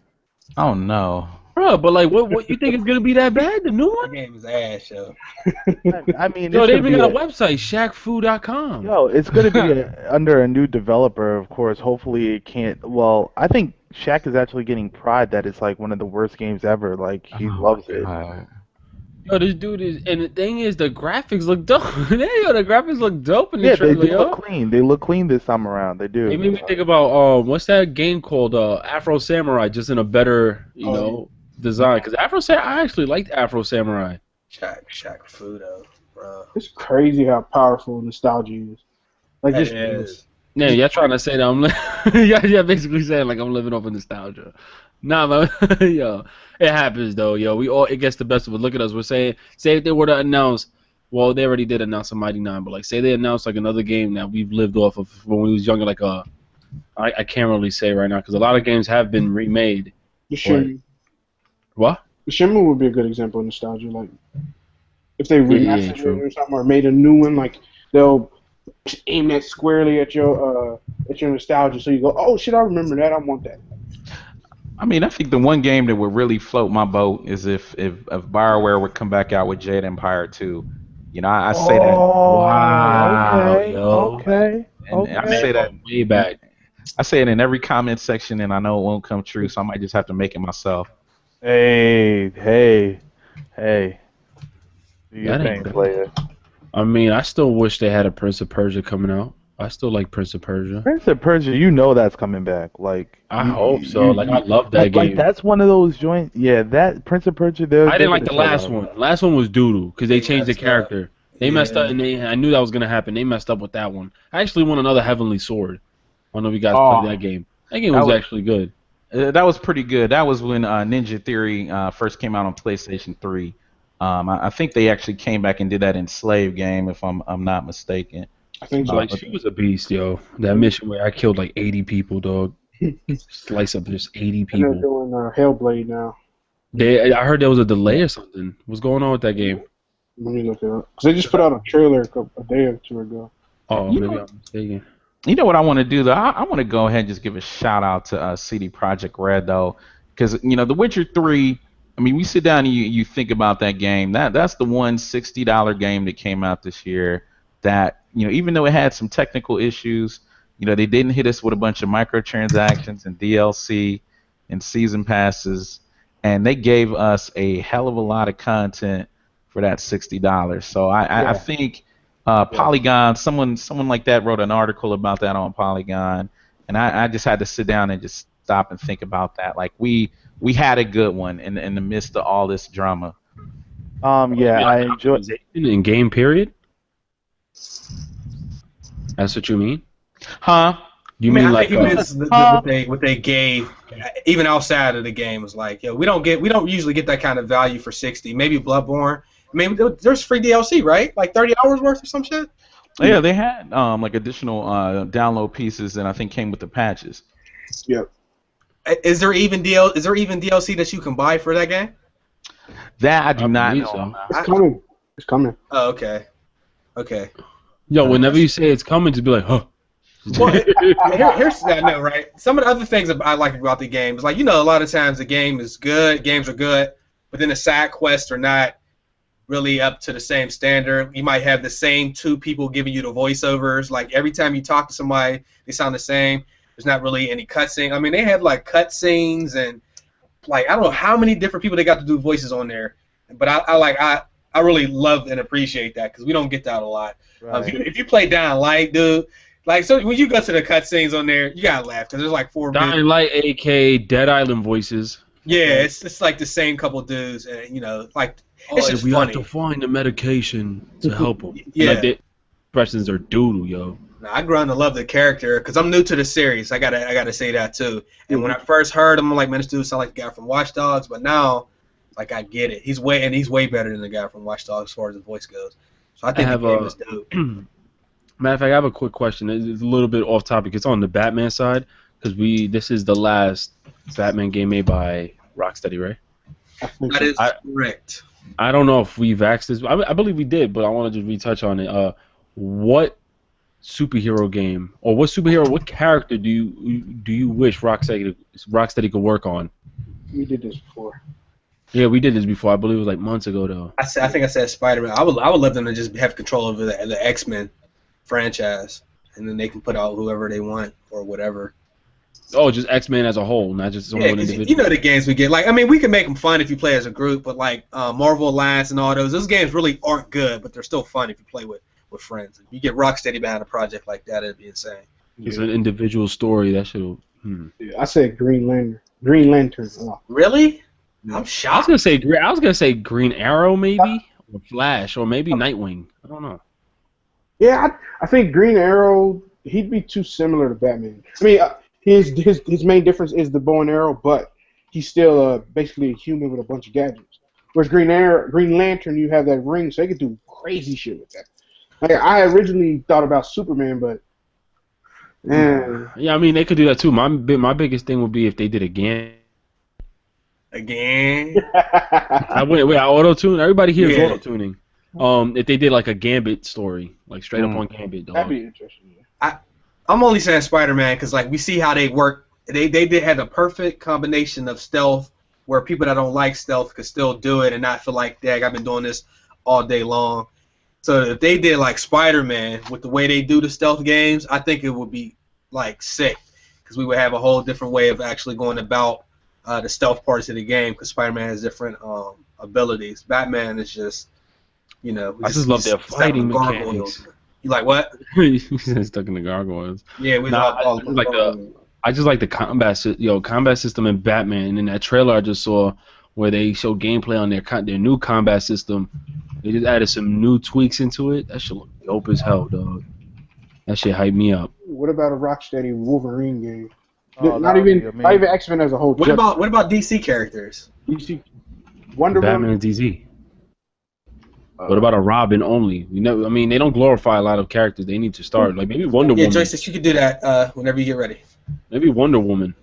Oh no. Bro, but like, what you think is gonna be that bad? The new The one? game is ass, yo. I mean, Yo, it's they gonna even be got a website, ShaqFu.com. Yo, it's gonna be under a new developer, of course. Hopefully, it can't. Well, I think Shaq is actually getting pride that it's like one of the worst games ever. Like he loves it. Yo, this dude is, and the thing is, the graphics look dope. Yo, the graphics look dope in the Yeah, they trailer, do yo. look clean. They look clean this time around. They do. It made me think about what's that game called? Afro Samurai, just in a better, design. Because I actually liked Afro Samurai. Shaq Fu though, bro. It's crazy how powerful nostalgia is. Like That this. is. Yeah, y'all trying to say that I'm y'all basically saying like I'm living off of nostalgia. Nah, man, yo, it happens though, yo. It gets the best of it. Look at us. We're saying, say if they were to announce, well, they already did announce a Mighty Nine, but like, say they announced like another game that we've lived off of when we was younger, like I can't really say right now because a lot of games have been remade. The Shenmue. What? The Shenmue would be a good example of nostalgia. Like if they remastered it true. or something, or made a new one, like they'll aim that squarely at your nostalgia, so you go, oh shit, I remember that. I want that. I mean, I think the one game that would really float my boat is if BioWare would come back out with Jade Empire 2. You know, I say that. Wow, Okay. yo. Okay. And I say that way back. I say it in every comment section, and I know it won't come true, so I might just have to make it myself. Hey. Do your That thing, ain't good. player. I mean, I still wish they had a Prince of Persia coming out. I still like Prince of Persia. Prince of Persia, you know that's coming back. Like I hope so. Like I love that game. Like that's one of those joints. Yeah, that Prince of Persia. I didn't like the last one. The last one was doo-doo because they changed the character. They messed up, and I knew that was gonna happen. They messed up with that one. I actually want another Heavenly Sword. I don't know if you guys played that game. That game was actually good. That was pretty good. That was when Ninja Theory first came out on PlayStation 3. I think they actually came back and did that in Slave game, if I'm not mistaken. I think so. Like she was a beast, yo. That mission where I killed like 80 people, dog. Slice up just 80 And they're people. doing Hellblade now. I heard there was a delay or something. What's going on with that game? Let me look it up. Because they just put out a trailer a day or two ago. Oh, maybe I'm mistaken. You know what I want to do though? I want to go ahead and just give a shout out to CD Projekt Red though, because The Witcher 3. I mean, we sit down and you think about that game. That's the one $60 game that came out this year. That even though it had some technical issues, they didn't hit us with a bunch of microtransactions and DLC and season passes, and they gave us a hell of a lot of content for that $60. So I think Polygon, someone like that wrote an article about that on Polygon, and I just had to sit down and just stop and think about that. Like we had a good one in the midst of all this drama. I enjoy in game period. That's what you mean? Huh? I think you missed what they gave, even outside of the game, was like, we don't usually get that kind of value for 60. Maybe Bloodborne. Maybe there's free DLC, right? Like 30 hours worth or some shit. Yeah, they had like additional download pieces, and I think came with the patches. Yep. Is there even DLC that you can buy for that game? That I do not know. So. It's coming. It's coming. Oh, okay. Okay. Yo, whenever you say it's coming, just be like, huh. Well, here's that note, right? Some of the other things I like about the game is like, a lot of times the game is good, games are good, but then the side quests are not really up to the same standard. You might have the same two people giving you the voiceovers. Like every time you talk to somebody, they sound the same. There's not really any cutscene. I mean, they have like cutscenes and like I don't know how many different people they got to do voices on there. But I really love and appreciate that because we don't get that a lot. Right. If you play Dying Light, dude, like so when you go to the cutscenes on there, you gotta laugh because there's like 4 Dying Light, AK, Dead Island voices. Yeah, it's like the same couple dudes, and like it's just we funny. have to find the medication to help them. Yeah, like, the expressions are doodle, yo. Nah, I grown to love the character because I'm new to the series. I gotta say that too. And when I first heard him, I'm like, man, this dude sound like the guy from Watch Dogs. But now, like, I get it. He's way better than the guy from Watch Dogs as far as the voice goes. So I think the game is dope. Matter of fact, I have a quick question. It's a little bit off topic. It's on the Batman side because this is the last Batman game made by Rocksteady, right? That is correct. I don't know if we've asked this. I believe we did, but I want to just retouch on it. What superhero game or what character do you wish Rocksteady could work on? We did this before. Yeah, we did this before. I believe it was like months ago, though. I think I said Spider-Man. I would love them to just have control over the X-Men franchise, and then they can put out whoever they want or whatever. Oh, just X-Men as a whole, not just one individual. You know the games we get. Like, I mean, we can make them fun if you play as a group, but like Marvel Alliance and all those games really aren't good, but they're still fun if you play with friends. If you get Rocksteady behind a project like that, it'd be insane. It's an individual story. That should. Yeah, I said Green Lantern. Green Lantern. Oh. Really? I'm shocked. I was gonna say Green Arrow maybe, or Flash, or maybe Nightwing. I don't know. Yeah, I think Green Arrow. He'd be too similar to Batman. I mean, his main difference is the bow and arrow, but he's still basically a human with a bunch of gadgets. Whereas Green Lantern, you have that ring, so they could do crazy shit with that. Like, I originally thought about Superman, but yeah, I mean they could do that too. My biggest thing would be if they did again. I auto tune. Everybody here is auto tuning. If they did like a Gambit story, like straight up on Gambit, dog. That'd be interesting. I'm only saying Spider-Man because like we see how they work. They did have a perfect combination of stealth, where people that don't like stealth could still do it and not feel like, dang, I've been doing this all day long. So if they did like Spider-Man with the way they do the stealth games, I think it would be like sick because we would have a whole different way of actually going about the stealth parts of the game because Spider-Man has different abilities. Batman is just, I just love their fighting mechanics. You like what? He's stuck in the gargoyles. Yeah, I just like the combat system in Batman. And in that trailer I just saw where they show gameplay on their new combat system. They just added some new tweaks into it. That shit look dope as hell, dog. That shit hyped me up. What about a Rocksteady Wolverine game? Not even X-Men as a whole. What about DC characters? DC, Wonder Batman Woman. and DC. What about a Robin only? I mean, they don't glorify a lot of characters. They need to start like maybe Wonder Woman. Yeah, Joystix, you could do that whenever you get ready. Maybe Wonder Woman.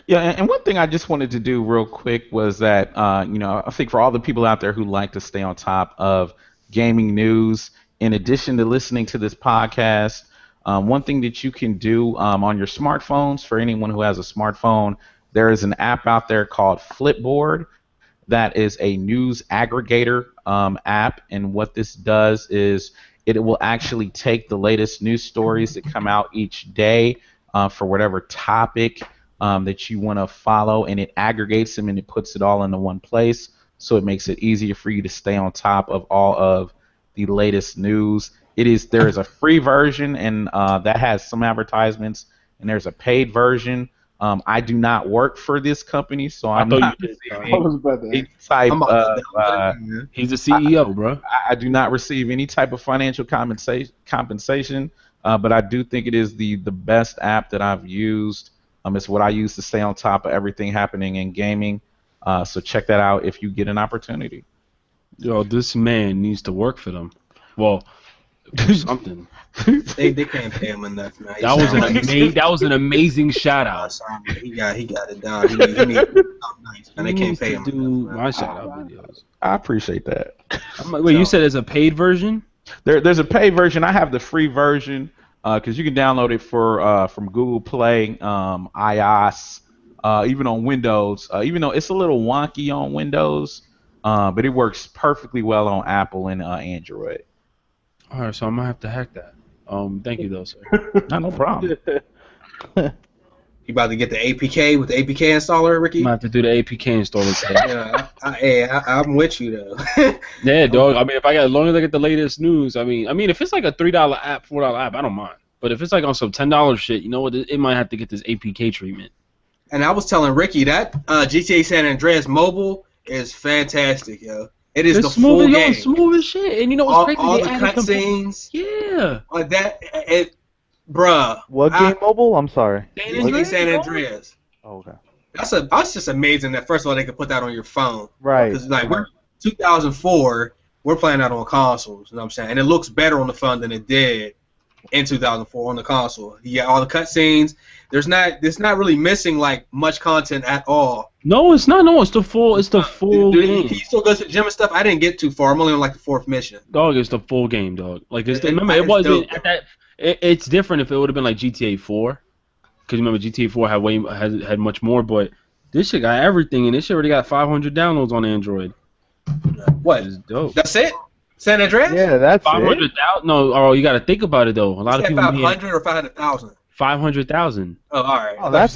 Yeah, and one thing I just wanted to do real quick was that, I think for all the people out there who like to stay on top of gaming news, in addition to listening to this podcast, one thing that you can do on your smartphones, for anyone who has a smartphone, there is an app out there called Flipboard that is a news aggregator app, and what this does is it will actually take the latest news stories that come out each day for whatever topic that you want to follow, and it aggregates them and it puts it all into one place, so it makes it easier for you to stay on top of all of the latest news. There is a free version, and that has some advertisements, and there's a paid version. I do not work for this company, so I'm not any type of. He's the CEO, bro. I do not receive any type of financial compensation, but I do think it is the best app that I've used. It's what I use to stay on top of everything happening in gaming. So check that out if you get an opportunity. Yo, this man needs to work for them. Well, do something. They can't pay him enough, man. That was an amazing shout out. He got it down. He needs nice, and they can't pay him. Do my shout out videos. I appreciate that. Wait, you said there's a paid version? There's a paid version. I have the free version because you can download it from Google Play, iOS, even on Windows. Even though it's a little wonky on Windows, but it works perfectly well on Apple and Android. All right, so I'm gonna have to hack that. Thank you though, sir. No problem. You about to get the APK with the APK installer, Ricky? I'm gonna have to do the APK installer. Yeah, I'm with you though. Yeah, dog. I mean, as long as I get the latest news. I mean, if it's like a $3 app, $4 app, I don't mind. But if it's like on some $10 shit, you know what? It might have to get this APK treatment. And I was telling Ricky that GTA San Andreas mobile is fantastic, yo. It is the full game. It's smooth as shit. And you know what's crazy? All the cutscenes. Yeah. Bruh. What game mobile? I'm sorry. GTA San Andreas. Oh, okay. That's just amazing that first of all they could put that on your phone. Right. Because like we're 2004, we're playing that on consoles. You know what I'm saying? And it looks better on the phone than it did in 2004 on the console. You got all the cutscenes. It's not really missing like much content at all. No, it's not. No, it's the full. It's the full game. Can you still go to the gym and stuff? I didn't get too far. I'm only on like the 4th mission. Dog, it's the full game, dog. Like remember, It's it wasn't dope. at that. It's different if it would have been like GTA 4, because remember GTA 4 had much more, but this shit got everything, and this shit already got 500 downloads on Android. What? It's dope. That's it? San Andreas? Yeah, that's it. 500,000. No, oh, you got to think about it though. A lot of people. 500 or 500,000? 500,000. Oh, all right. Oh, that's